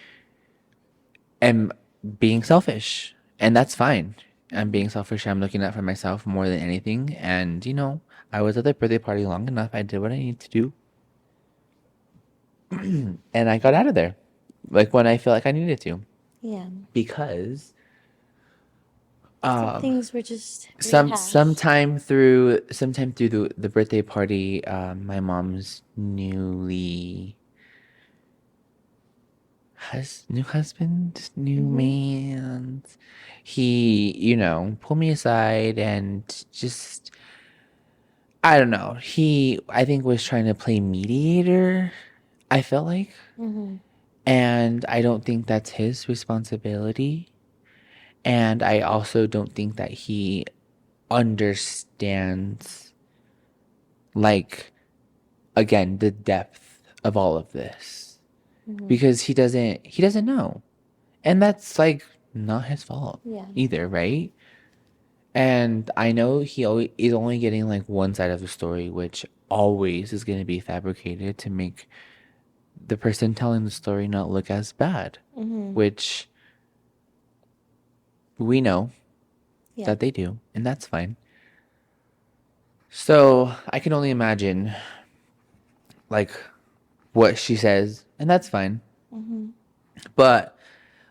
am being selfish, and that's fine. I'm being Mhm. selfish. I'm looking out for myself more than anything, and I was at the birthday party long enough. I did what I needed to do, and I got out of there, like when I feel like I needed to, Yeah. because Some um things were just rehashed. sometime through the birthday party, my mom's new husband, new Mm-hmm. man, he pulled me aside and just I don't know, he I think was trying to play mediator, I felt like, Mm-hmm. and I don't think that's his responsibility, and I also don't think that he understands, like, again, the depth of all of this, Mm-hmm. because he doesn't know, and that's like not his fault Yeah. either, right? And I know he always is only getting like one side of the story, which always is going to be fabricated to make the person telling the story not look as bad, Mm-hmm. which we know Yeah. that they do, and that's fine. So I can only imagine like what she says, and that's fine. Mm-hmm. But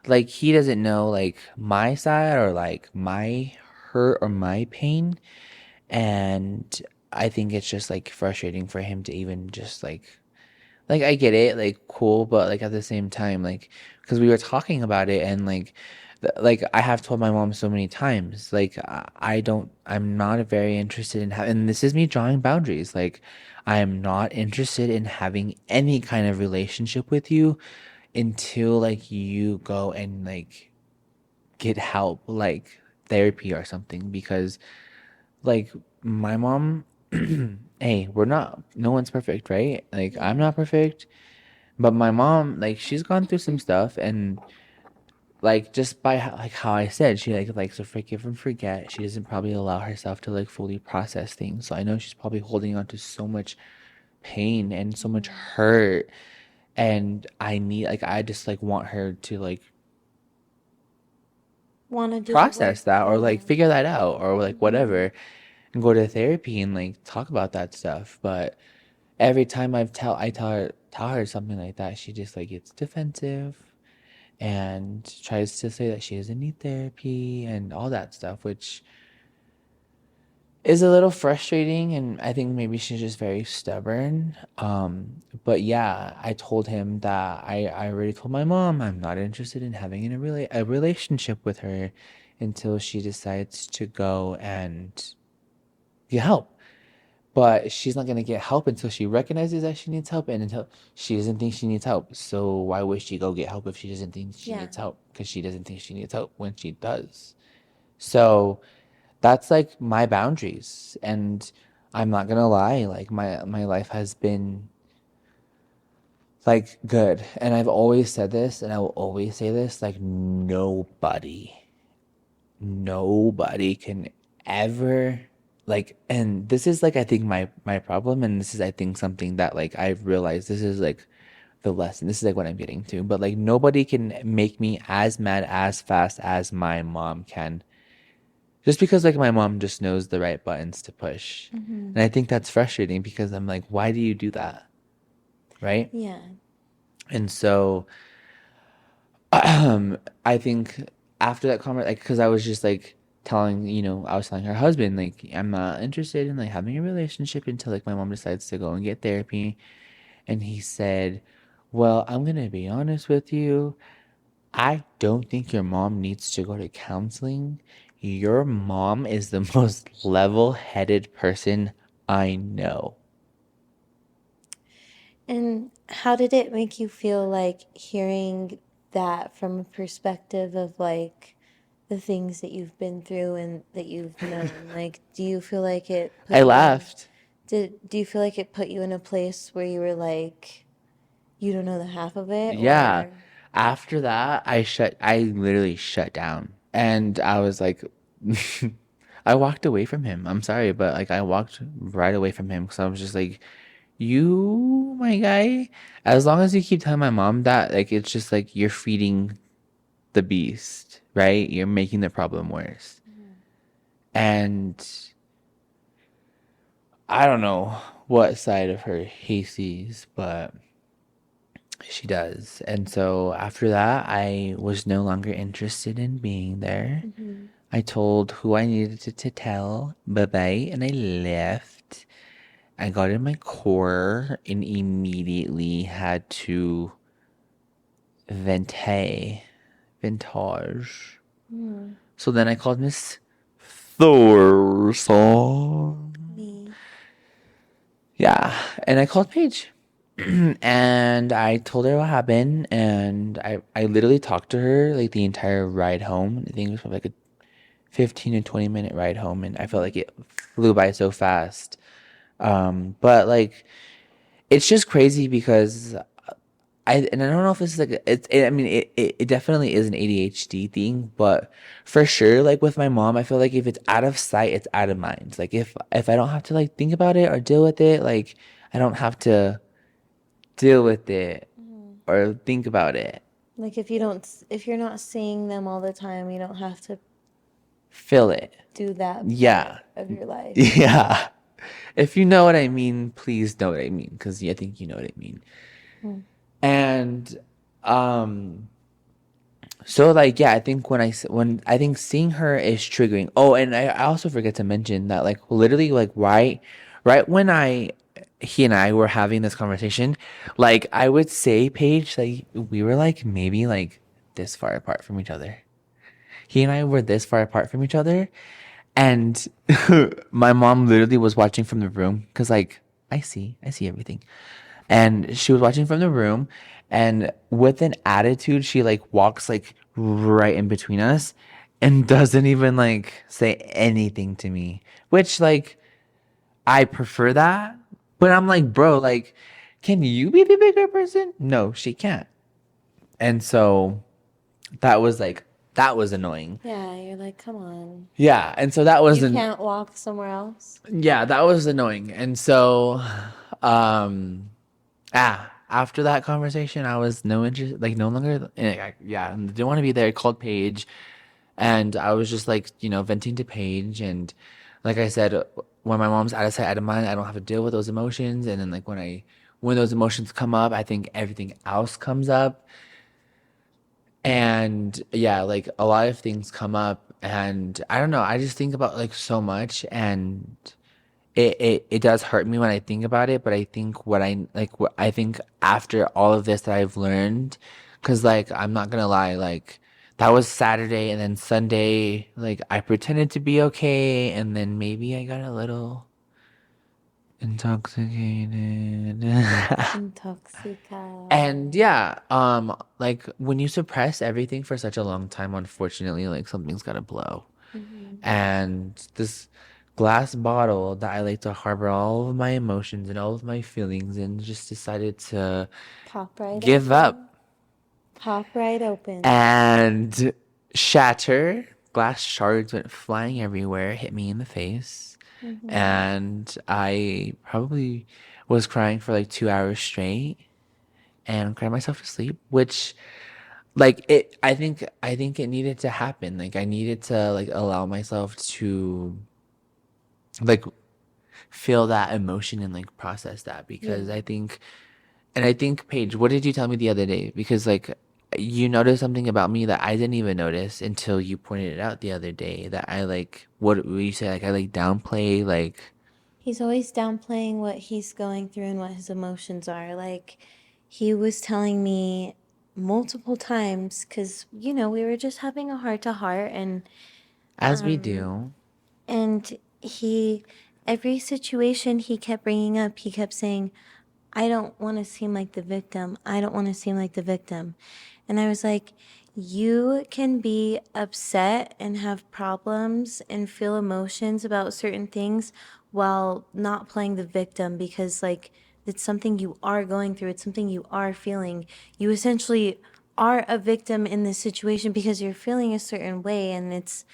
like he doesn't know like my side or like my hurt or my pain, and I think it's just like frustrating for him to even just like I get it, like cool, but like at the same time, like because we were talking about it, and like I have told my mom so many times, like I'm not very interested in having, and this is me drawing boundaries. Like I am not interested in having any kind of relationship with you until like you go and like get help, like therapy or something, because like my mom, hey, no one's perfect, right? Like I'm Yeah. not perfect, but my mom, like she's gone through some stuff, and like just by like how I said, she like likes to forgive and forget. She doesn't probably allow herself to like fully process things. So I know she's probably holding on to so much pain and so much Mm-hmm. hurt, and I just like want her to like Want to do the work. process that or Yeah. like figure that out or like Mm-hmm. whatever, and go to therapy and like talk about that stuff. But every time I tell her something like that, she just like gets defensive and tries to say that she doesn't need therapy and all that stuff, which is a little frustrating, and I think maybe she's just very stubborn. But yeah, I told him that I already told my mom I'm not interested in having a relationship with her until she decides to go and get help. but she's not gonna get help until she recognizes that she needs help and until she doesn't think she needs help. So why would she go get help if she doesn't think she Yeah. needs help? Because she doesn't think she needs help when she does. So that's like my boundaries. And I'm not gonna lie, like my life has been like good. And I've always said this and I will always say this, like nobody can ever like, and this is like I think my problem, and this is I think something that like I've realized this is like the lesson, this is like what I'm getting to, but like nobody can make me as mad as fast as my mom can, just because like my mom just knows the right buttons to push. And I think that's frustrating because I'm like, why do you do that, right? Yeah. And so I think after that comment, like, because I was just like telling, I was telling her husband, like, I'm not interested in like having a relationship until like my mom decides to go and get therapy. And he said, well, I'm gonna be honest with you. I don't think your mom needs to go to counseling. Your mom is the most level-headed person I know. And how did it make you feel like hearing that from a perspective of like the things that you've been through and that you've known? Like, do you feel like it put I you in laughed. do you feel like it put you in a place where you were like you don't know the half of it Yeah. or After that, I literally shut down. And I was like, I walked away from him. I'm sorry, but like I walked right away from him because I was just like, you, my guy, as long as you keep telling my mom that, like, it's just like you're feeding the beast, right? You're making the problem worse. And I don't know what side of her he sees, but she does. And so after that, I was no longer interested in being there. I told who I needed to tell bye bye and I left. I got in my core and immediately had to vente, vintage. So then I called Miss Thorson. me? Yeah, and I called Paige. And I told her what happened, and I literally talked to her like the entire ride home. I think it was probably like a 15 to 20 minute ride home, and I felt like it flew by so fast. But like it's just crazy because I don't know if this is like I mean it definitely is an ADHD thing, but for sure like with my mom, I feel like if it's out of sight, it's out of mind. Like if I don't have to like think about it or deal with it, like I don't have to deal with it or think about it. Like if you're not seeing them all the time, you don't have to Feel it. do that part Yeah. of your life. Yeah. If you know what I mean, please know what I mean, because I think you know what I mean. And um so like yeah, I think when I think seeing her is triggering. Oh, and I also forget to mention that like literally like right when he and I were having this conversation, like I would say Paige, like we were like maybe like this far apart from each other. He and I were this far apart from each other, and my mom literally was watching from the room because like I see everything. And she was watching from the room, and with an attitude she like walks like right in between us and doesn't even like say anything to me, which like I prefer that, but I'm like, bro, like can you be the bigger person? No, she can't. And so that was like that was annoying. Yeah, you're like, come on. Yeah, and so that was You an can't walk somewhere else. yeah, that was annoying. And so after that conversation, I was no interest, like no longer, yeah, didn't want to be there. I called Paige, and I was just like, venting to Paige, and like I said, when my mom's out of sight, out of mind, I don't have to deal with those emotions, and then like when those emotions come up, I think everything else comes up, and yeah, like a lot of things come up, and I don't know, I just think about like so much, and it does hurt me when I think about it, but I think what I think after all of this that I've learned, because like I'm not gonna lie, like that was Saturday and then Sunday, like I pretended to be okay, and then maybe I got a little Intoxicated. And Intoxicado. yeah, like when you suppress everything for such a long time, unfortunately, like something's gotta blow. Hmm. And this glass bottle that I like to harbor all of my emotions and all of my feelings in just decided to Pop right give up open. Pop right open. and shatter. Glass shards went flying everywhere, hit me in the face. Hmm. And I probably was crying for like 2 hours straight and cried myself to sleep, which like I think it needed to happen. Like I needed to like allow myself to like feel that emotion and like process that because Yeah. I think Paige, what did you tell me the other day? Because like you noticed something about me that I didn't even notice until you pointed it out the other day that I like what you say like I like downplay like He's always downplaying what he's going through and what his emotions are. Like, he was telling me multiple times, because, we were just having a heart to heart, as we do. and every situation he kept bringing up, he kept saying, I don't want to seem like the victim. I don't want to seem like the victim. And I was like, you can be upset and have problems and feel emotions about certain things while not playing the victim because, like, it's something you are going through, it's something you are feeling. You essentially are a victim in this situation because you're feeling a certain way, and it's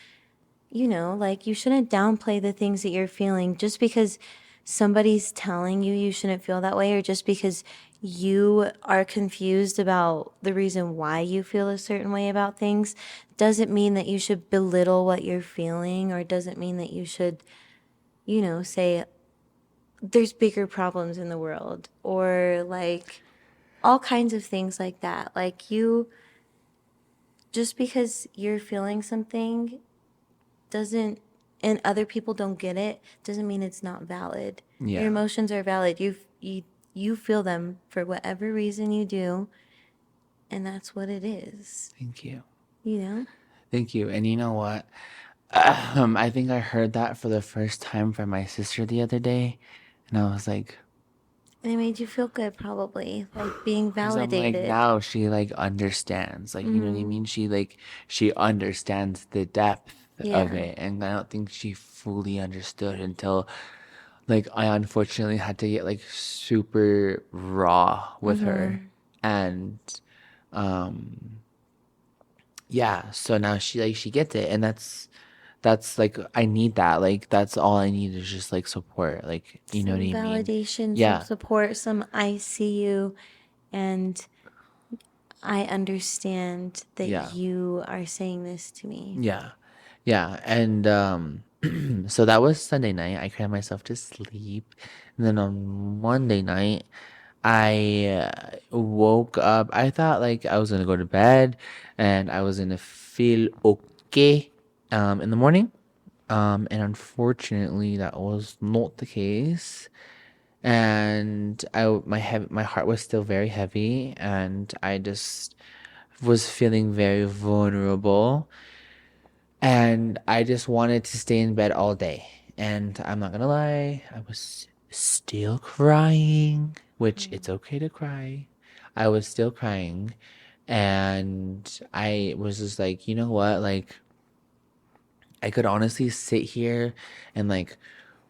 like you shouldn't downplay the things that you're feeling just because somebody's telling you you shouldn't feel that way, or just because you are confused about the reason why you feel a certain way about things doesn't mean that you should belittle what you're feeling, or doesn't mean that you should, say there's bigger problems in the world, or like all kinds of things like that. Like, just because you're feeling something doesn't and other people don't get it doesn't mean it's not valid. Your Yeah. emotions are valid. You feel them for whatever reason you do, and that's what it is. Thank you. You know? Thank you. And you know what? I think I heard that for the first time from my sister the other day, and I was like, And it made you feel good, probably, like being because I'm like, validated. now she like understands, like you know what I Mm-hmm. mean? She understands the depth of Yeah. it, and I don't think she fully understood until like I unfortunately had to get like super raw with her, Mm-hmm. and um yeah, so now she gets it, and that's like I need that. Like that's all I need is just like support. Like you know what Some I mean? validation, some Yeah. support, some I see you, and I understand that Yeah. you are saying this to me. Yeah. Yeah. And so that was Sunday night. I cried myself to sleep. And then on Monday night, I woke up. I thought like I was gonna go to bed and I was gonna feel okay in the morning. And unfortunately that was not the case. And my heart was still very heavy and I just was feeling very vulnerable and I just wanted to stay in bed all day. And I'm not gonna lie, I was still crying, which it's okay to cry. I was still crying and I was just like, you know what? Like I could honestly sit here and like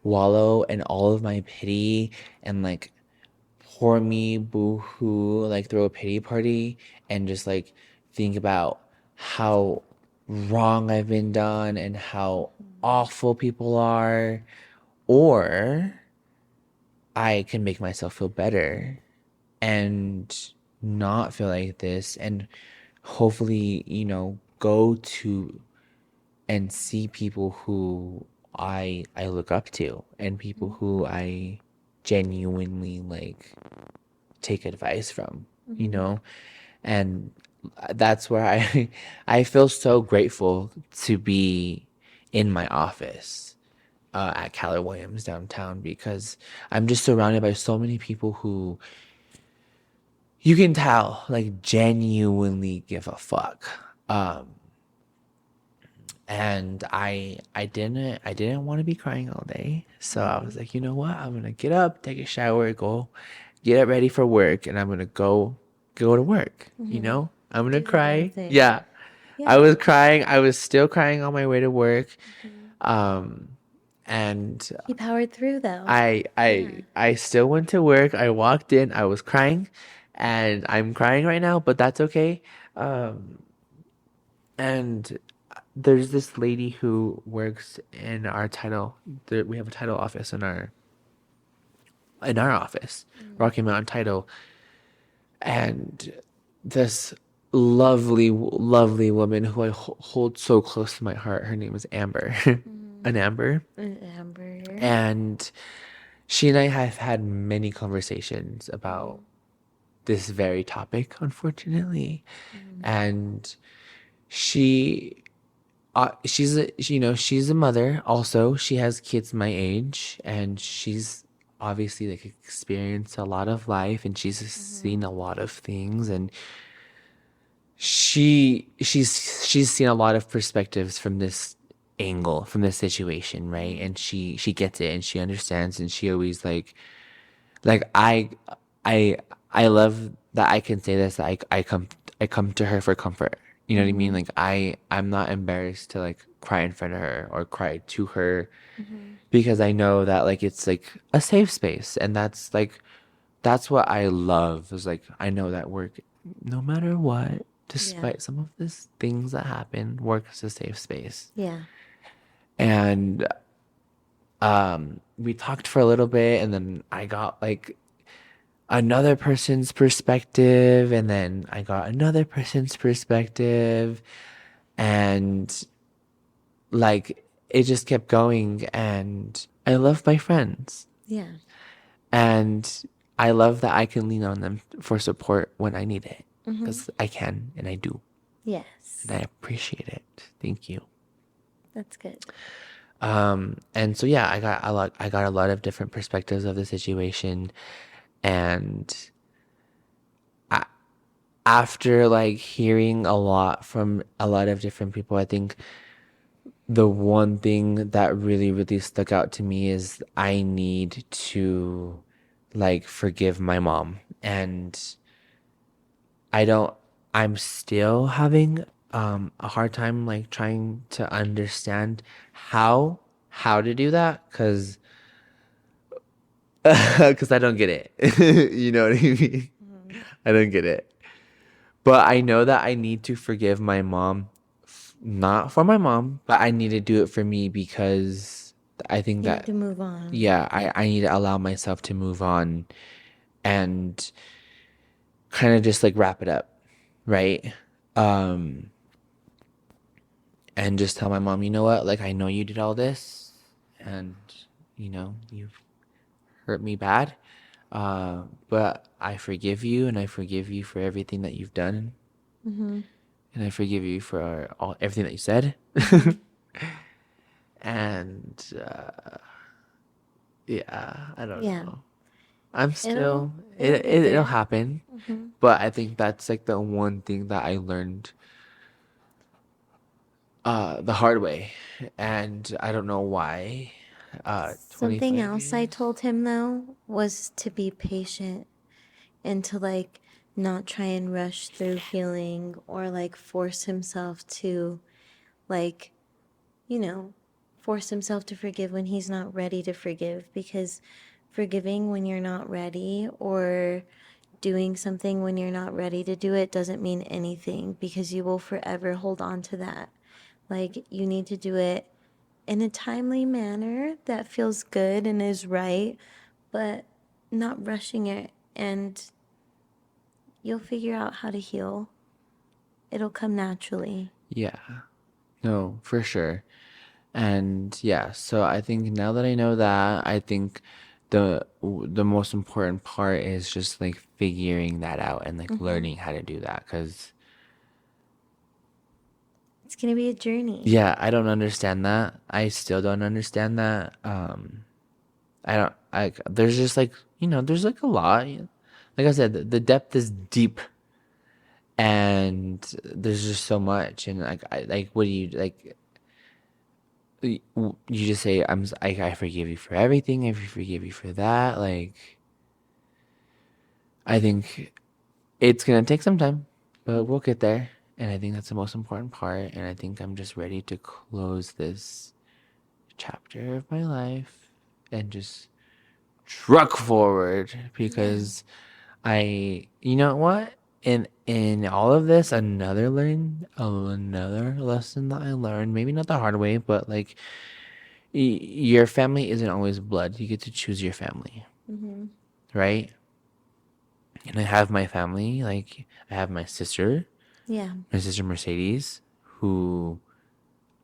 wallow in all of my pity and like pour me boo hoo, like throw a pity party and just like think about how wrong I've been done and how awful people are. Or I can make myself feel better and not feel like this and hopefully, go to and see people who I look up to and people who I genuinely like take advice from, you Mm-hmm. know? And that's where I feel so grateful to be in my office at Keller Williams downtown because I'm just surrounded by so many people who you can tell like genuinely give a fuck. Um and I didn't want to be crying all day. So I was Mhm. like, you know what? I'm gonna get up, take a shower, go get ready for work, and I'm gonna go to work. Mhm. I'm gonna Do the damn cry. thing. Yeah. I Yeah. was crying. I was still crying on my way to work. Mhm. Um and He powered through though. I Yeah. I I still went to work. I walked in. I was crying, and I'm crying right now, but that's okay. Um and there's this lady who works in our title. We have a title office in our office, Mhm. Rocky Mountain Title, and this lovely, lovely woman who I hold so close to my heart. Her name is Amber, Mhm. an Amber, An Amber. and she and I have had many conversations about Mhm. this very topic, unfortunately, Mhm. and she she's a mother also. She has kids my age, and she's obviously like experienced a lot of life, and she's seen Mhm. a lot of things, and she's seen a lot of perspectives from this angle, from this situation, right? Mhm. And she gets it, and she understands, and she always like I I love that I can say this, that I come to her for comfort. You know what I mean? Mhm. Like I'm not embarrassed to like cry in front of her or cry to her, Mhm. because I know that like it's like a safe space, and that's what I love, is like I know that work, no matter what, Yeah. despite some of these things that happen, work is a safe space. Yeah. And we talked for a little bit, and then I got like another person's perspective, and then I got another person's perspective, and like it just kept going, and I love my friends, Yeah. and I love that I can lean on them for support when I need it, Mhm. because I can and I do, and I Yes. appreciate it. Thank you. That's good. And so yeah, I got a lot of different perspectives of the situation, and after like hearing a lot from a lot of different people, I think the one thing that really, really stuck out to me is I need to like forgive my mom. And I don't, I'm still having a hard time like trying to understand how to do that, because I don't get it. You know what I mean? Mhm. I don't get it. But I know that I need to forgive my mom, not for my mom, but I need to do it for me, because I think You need that, to move on. yeah, I need to allow myself to move on and kind of just like wrap it up, right? Um, and just tell my mom, you know what? Like, I know you did all this, and you've hurt me bad. But I forgive you, and I forgive you for everything that you've done, Mhm. and I forgive you for everything that you said. Mhm. And yeah, I don't Yeah. know. I'm It'll still it'll get it'll there. happen, Mhm. but I think that's like the one thing that I learned the hard way, and I don't know why. Something 25 else I years. told him though was to be patient and to like not try and rush through healing or like force himself to like, you know, force himself to forgive when he's not ready to forgive, because forgiving when you're not ready or doing something when you're not ready to do it doesn't mean anything, because you will forever hold on to that. Like, you need to do it in a timely manner that feels good and is right, but not rushing it. And you'll figure out how to heal. It'll come naturally. Yeah, no, for sure. And yeah, so I think now that I know that, I think the most important part is just like figuring that out and like Hmm. learning how to do that, because It's going to be a journey. yeah, I don't understand that. I still don't understand that. I don't there's just like, there's like a lot. Like I said, the depth is deep, and there's just so much, and like what do you like you just say, I forgive you for everything. I forgive you for that. Like, I think it's gonna take some time, but we'll get there. And I think that's the most important part. And I think I'm just ready to close this chapter of my life and just truck forward because you know what? In all of this, another lesson that I learned, maybe not the hard way, but like your family isn't always blood. You get to choose your family, right? And I have my family, like I have my sister Mercedes, who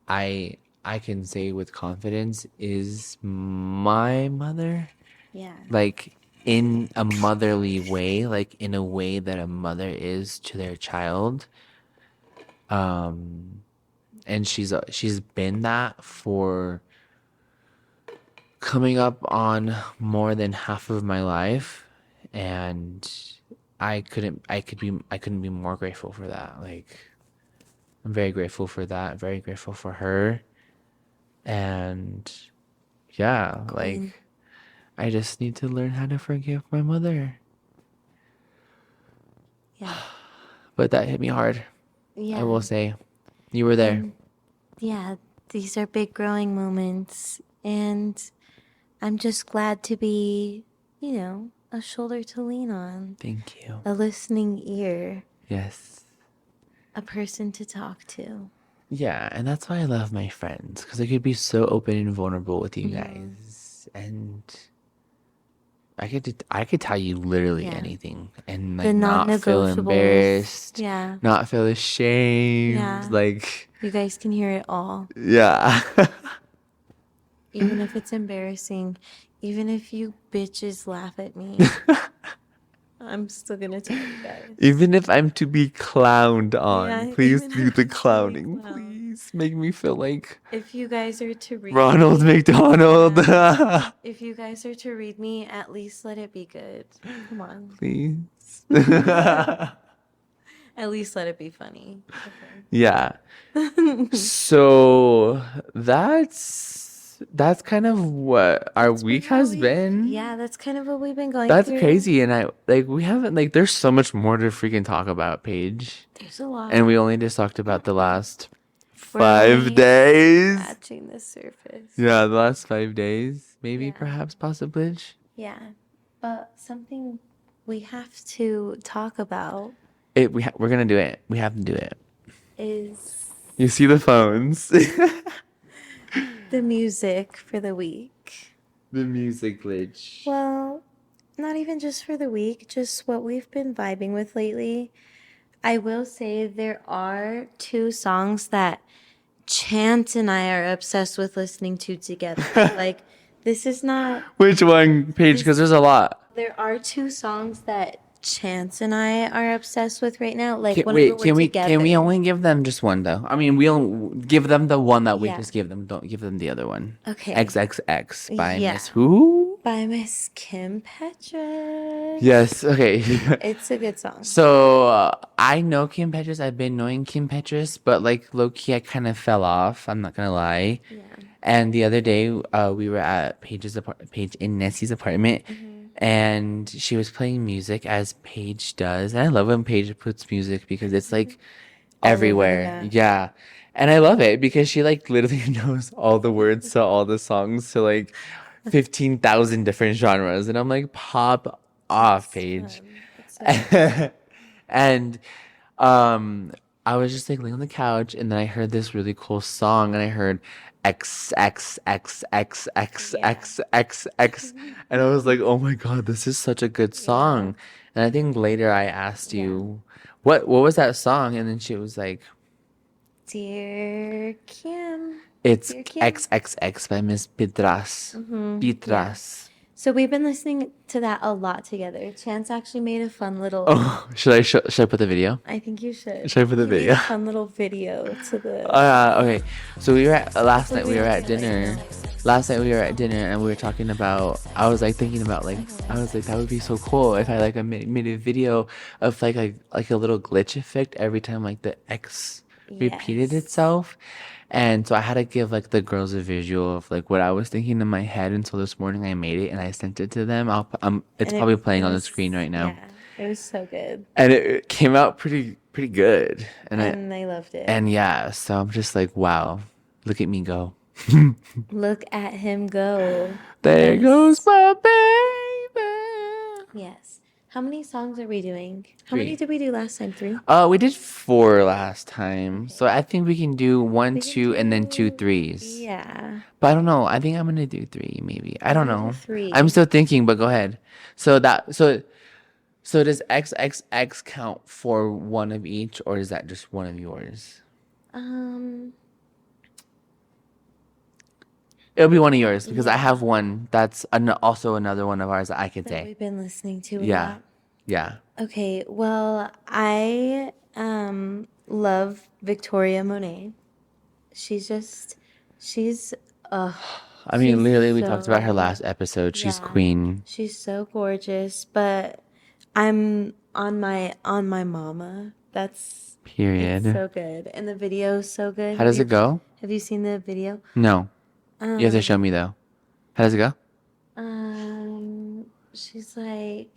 I can say with confidence is my mother. Yeah. Like in a motherly way, like in a way that a mother is to their child. And she's been that for coming up on more than half of my life, and I couldn't be more grateful for that. Like I'm very grateful for that, very grateful for her. And yeah, like I just need to learn how to forgive my mother. Yeah. But that hit me hard. Yeah. I will say. You were there. Yeah, these are big growing moments, and I'm just glad to be, a shoulder to lean on, Thank you. a listening ear, Yes. a person to talk to. Yeah, and that's why I love my friends, because I could be so open and vulnerable with you guys, and I could tell you literally anything, and like The not feel non-negotiables. embarrassed, Yeah. not feel ashamed, Yeah. like You guys can hear it all. yeah. Even if it's embarrassing, even if you bitches laugh at me, I'm still gonna tell you guys. Even if I'm to be clowned on, Yeah, please even do if the I'm to be clowning. clowned. Please make me feel like If you guys are to read Ronald me, McDonald. if you guys are to read me, at least let it be good. Come on. Please. At least let it be funny. Okay. Yeah. So that's kind of what our week has been. Yeah, that's kind of what we've been going That's through. crazy, and we haven't there's so much more to freaking talk about, Paige. There's a lot. And we only just talked about the last We're 5 only days. Scratching the surface. Yeah, the last 5 days, maybe, perhaps, possibly. Yeah, but something we have to talk about We're gonna do it. We have to do it. is You see the phones. the music for the week. The music glitch. Well, not even just for the week, just what we've been vibing with lately. I will say there are 2 songs that Chance and I are obsessed with listening to together. Like, this is not... Which one, Paige? Because there's a lot. There are 2 songs that Chance and I are obsessed with right now. Like, Can we only give them just one though? I mean, we'll give them the one that we just give them. Don't give them the other one. Okay. XXX by Yeah. Miss Who? By Miss Kim Petras. Yes. Okay. It's a good song. So I know Kim Petras. I've been knowing Kim Petras, but like low key, I kind of fell off. I'm not gonna lie. Yeah. And the other day, we were at Paige in Nessie's apartment. And she was playing music as Paige does. And I love when Paige puts music because it's like everywhere. Yeah. And I love it because she like literally knows all the words to all the songs to like 15,000 different genres. And I'm like, pop off, Paige. And I was just like laying on the couch and then I heard this really cool song and I heard X X X X X X X X, and I was like, oh my god, this is such a good song. And I think later I asked you what was that song, and then she was like, Dear Kim. it's Dear Kim. XXX by Miss Pitras. Pitras. So we've been listening to that a lot together. Chance actually made a fun little... Oh, should I put the video? I think you should. Should I put the He made video? a fun little video to the... Okay. So we were at last night we were at dinner. Last night we were at dinner and we were talking about, I was like thinking about like, I was like, that would be so cool if I made a video of like a little glitch effect every time like the X repeated Yes. itself. And so I had to give like the girls a visual of like what I was thinking in my head. And so this morning I made it and I sent it to them. It's And probably it playing on the was, screen right now. yeah, it was so good. And it came out pretty good. And I loved it. And yeah, so I'm just like, wow, look at me go. Look at him go. There goes Yes. my baby. Yes. How many songs are we doing? How many 3. did we do last time? 3? We did 4 last time. So Okay. I think we can do 1, We can 2, and then 2 do, threes. yeah. But I don't know. I think I'm gonna do 3, maybe. I I'm don't gonna do know. 3. I'm still thinking, but go ahead. So does XXX count for one of each, or is that just one of yours? Um, It'll be one of yours because I yeah, have one that's also another one of ours that I could that say. we've been listening to a Yeah. lot. Yeah. Okay, well, I love Victoria Monet. She's I mean, she's literally, we talked about her so, last episode. She's yeah, queen. she's so gorgeous, but I'm on my mama. It's Period. so good. And the video is so good. How does it go? Have you seen the video? No. You have to show Um me though. How does it go? she's like,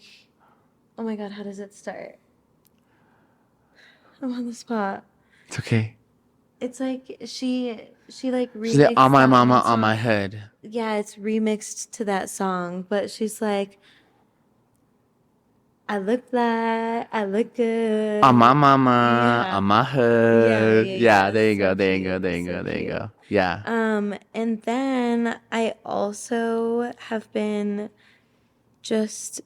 oh my God, how does it start? I'm on the spot. It's okay. It's like she like She's like, remixed on my that mama, one on my song. hood. Yeah, it's remixed to that song, but she's like, I look fly, I look On my good. mama, Yeah. on my Yeah, hood. yeah, Yeah, yeah. there you go, So there you go, cute. there you So go, there you cute. go. Yeah. And then I also have been just,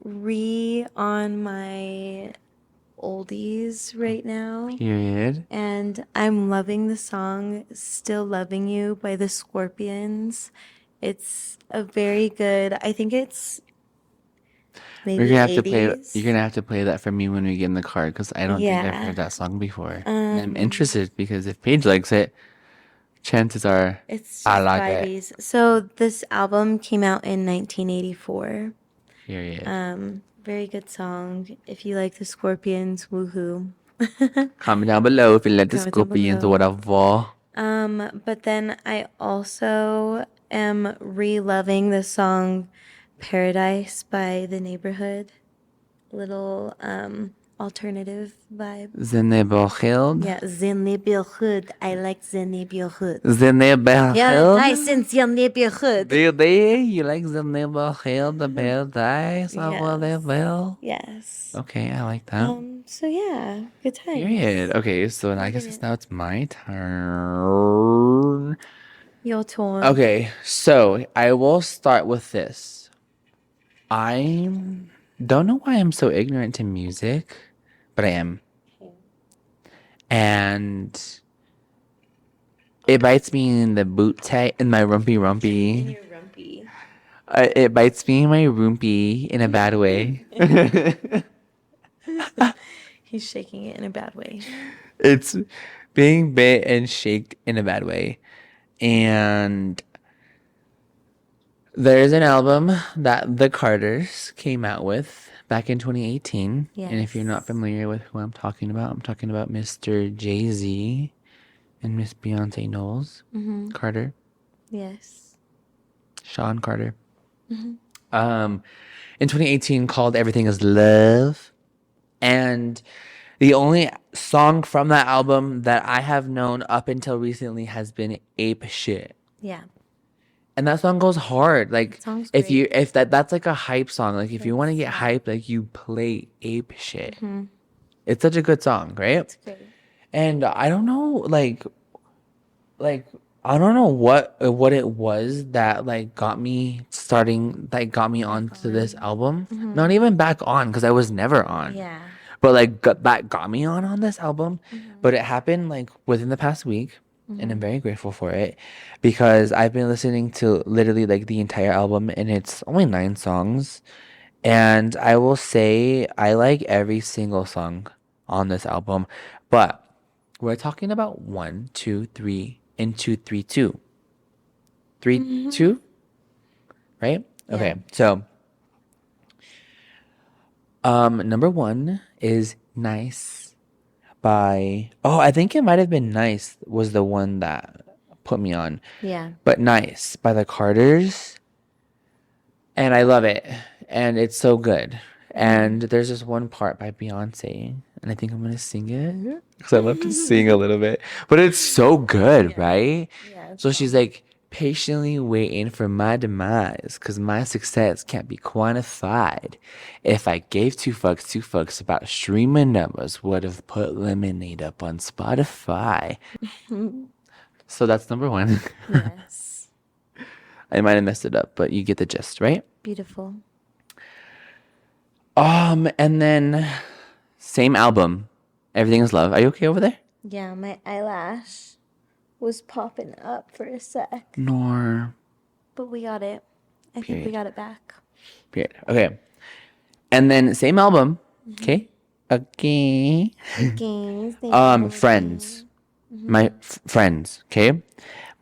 re on my oldies right now. Period. And I'm loving the song Still Loving You by the Scorpions. It's a very good, I think it's We're maybe gonna have to play. You're 80s. gonna have to play that for me when we get in the car because I don't think I've Yeah. heard that song before. And I'm Um, interested because if Paige likes it, chances are it's I just like it. vibes. So this album came out in 1984. Period. Very good song. If you like the Scorpions, woohoo. Comment down below if you like the Comment down Scorpions or below. whatever. But then I also am re-loving the song Paradise by The Neighborhood. Little alternative vibe. The neighborhood. Yeah, The Neighborhood. I like The Neighborhood. The neighborhood. Paradise in The Neighborhood. You like the neighborhood, the paradise, or Yes. whatever? Yes. Okay, I like that. So yeah, good times. Period. Okay, so I guess now it's my turn. Your turn. Okay, so I will start with this. I don't know why I'm so ignorant to music, but I am. And it bites me in the boot tag in my rumpy. You're rumpy. It bites me in my rumpy in a bad way. He's shaking it in a bad way. It's being bit and shaked in a bad way. And there's an album that the Carters came out with back in 2018. And if you're not Yes. familiar with who I'm talking about Mr. Jay-Z and Miss Beyonce Knowles Carter, Yes. Sean Carter. In 2018 called Everything Is Love. And the only song from that album that I have known up until recently has been Ape Shit. Yeah. And that song goes hard. Like Song's if great. that's like a hype song. Like if you want to get That's- hype, like you play Ape Shit. It's such a good song, right? It's great. And I don't know, like I don't know what it was that got me onto this album. Not even back on because I was never on. Yeah. But that got me on this album. But it happened within the past week, and I'm very grateful for it because I've been listening to literally the entire album, and it's only 9 songs. And I will say I like every single song on this album, but we're talking about 1, 2, 3, and 2, 3, 2. 3, 2? Right? Yeah. Okay, so number 1 is Nice by, oh, I think it might have been Nice was the one that put me on. Yeah. But Nice by the Carters. And I love it. And it's so good. And there's this one part by Beyonce. And I think I'm going to sing it. Because I love to sing a little bit. But it's so good, right? Yeah. So she's like, patiently waiting for my demise. Because my success can't be quantified. If I gave two fucks about streaming numbers, would have put Lemonade up on Spotify. So that's number one. Yes. I might have messed it up, but you get the gist, right? Beautiful. And then same album, Everything Is Love. Are you okay over there? Yeah, my eyelash was popping up for a sec, Nor. but we got it. I think we got it back. Period. Okay. And then same album. Okay. Okay. Games. Thank you. Friends. My friends. Okay.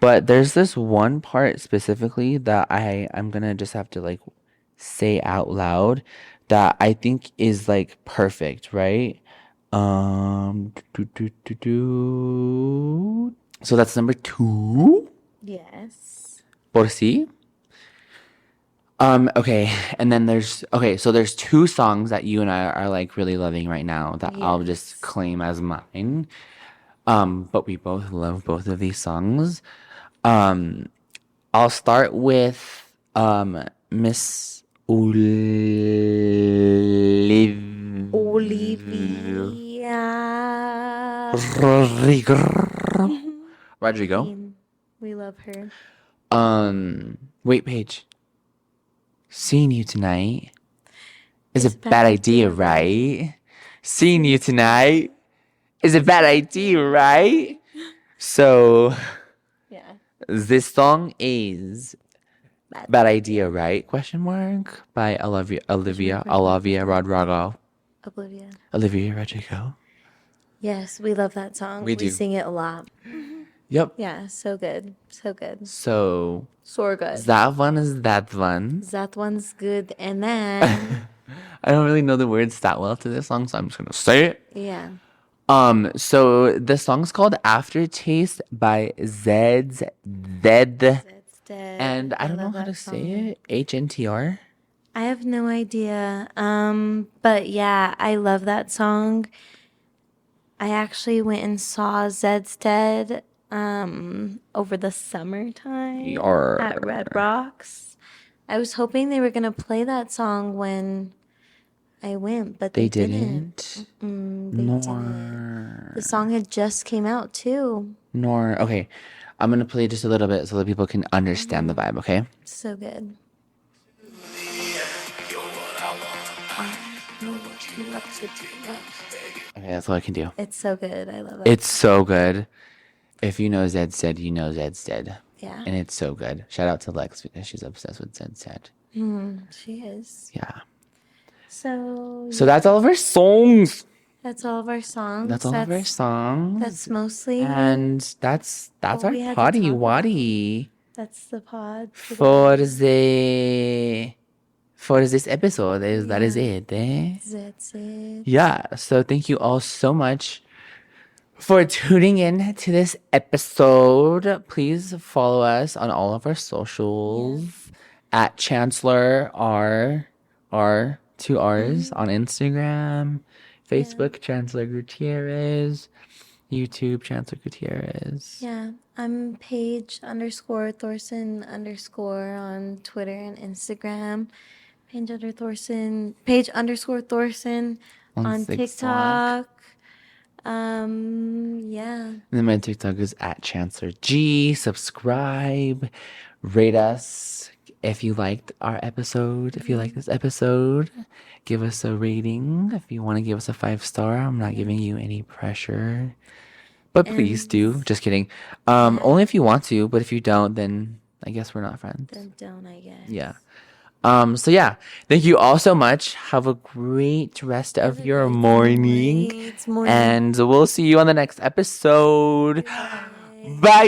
But there's this one part specifically that I'm gonna just have to like say out loud that I think is like perfect, right? So that's number 2. Yes. Por si. Okay, and then so there's 2 songs that you and I are like really loving right now that I'll just claim as mine. But we both love both of these songs. I'll start with Miss Olivia. Rodrigo. We love her. Wait, Paige. Seeing you tonight is a bad idea, right? Seeing you tonight is a bad idea, right? So, Yeah. this song is Bad Idea, right? Question mark by Olivia Rodrigo. Olivia Rodrigo. Yes, we love that song. We do. Sing it a lot. Yep. Yeah, so good. So good. So good. that one is that one. That one's good. And then, I don't really know the words that well to this song, so I'm just gonna say it. yeah. So the song's called Aftertaste by Zed's Dead. That's dead. And I don't know how to say it. HNTR. I have no idea. But yeah, I love that song. I actually went and saw Zed's Dead over the summertime at Red Rocks. I was hoping they were gonna play that song when I went, but they didn't. The song had just came out too. Okay, I'm gonna play just a little bit so that people can understand the vibe. Okay. So good. Okay, that's all I can do. It's so good. I love it. It's so good. If you know Zed Said, you know Zed Said. Yeah. And it's so good. Shout out to Lex because she's obsessed with Zed Said. She is. Yeah. So that's all of our songs. that's all of our songs. That's all of our songs. That's mostly. And that's what our we had to potty talk waddy That's the pod. for this episode. That is it. That's it. Yeah. So thank you all so much for tuning in to this episode. Please follow us on all of our socials at Chanceller R 2 R's on Instagram, Facebook Chancellor Gutierrez, YouTube Chancellor Gutierrez. Yeah. I'm Paige _Thorson_ on Twitter and Instagram. Paige _Thorson on TikTok. Yeah. And then my TikTok is at Chancellor G. Subscribe, rate us if you liked our episode. If you like this episode, give us a rating. If you want to give us a 5-star, I'm not giving you any pressure. But please do. Just kidding. Only if you want to, but if you don't, then I guess we're not friends. Then don't, I guess. Yeah. So yeah, thank you all so much. Have a great rest of your morning. And we'll see you on the next episode. Bye.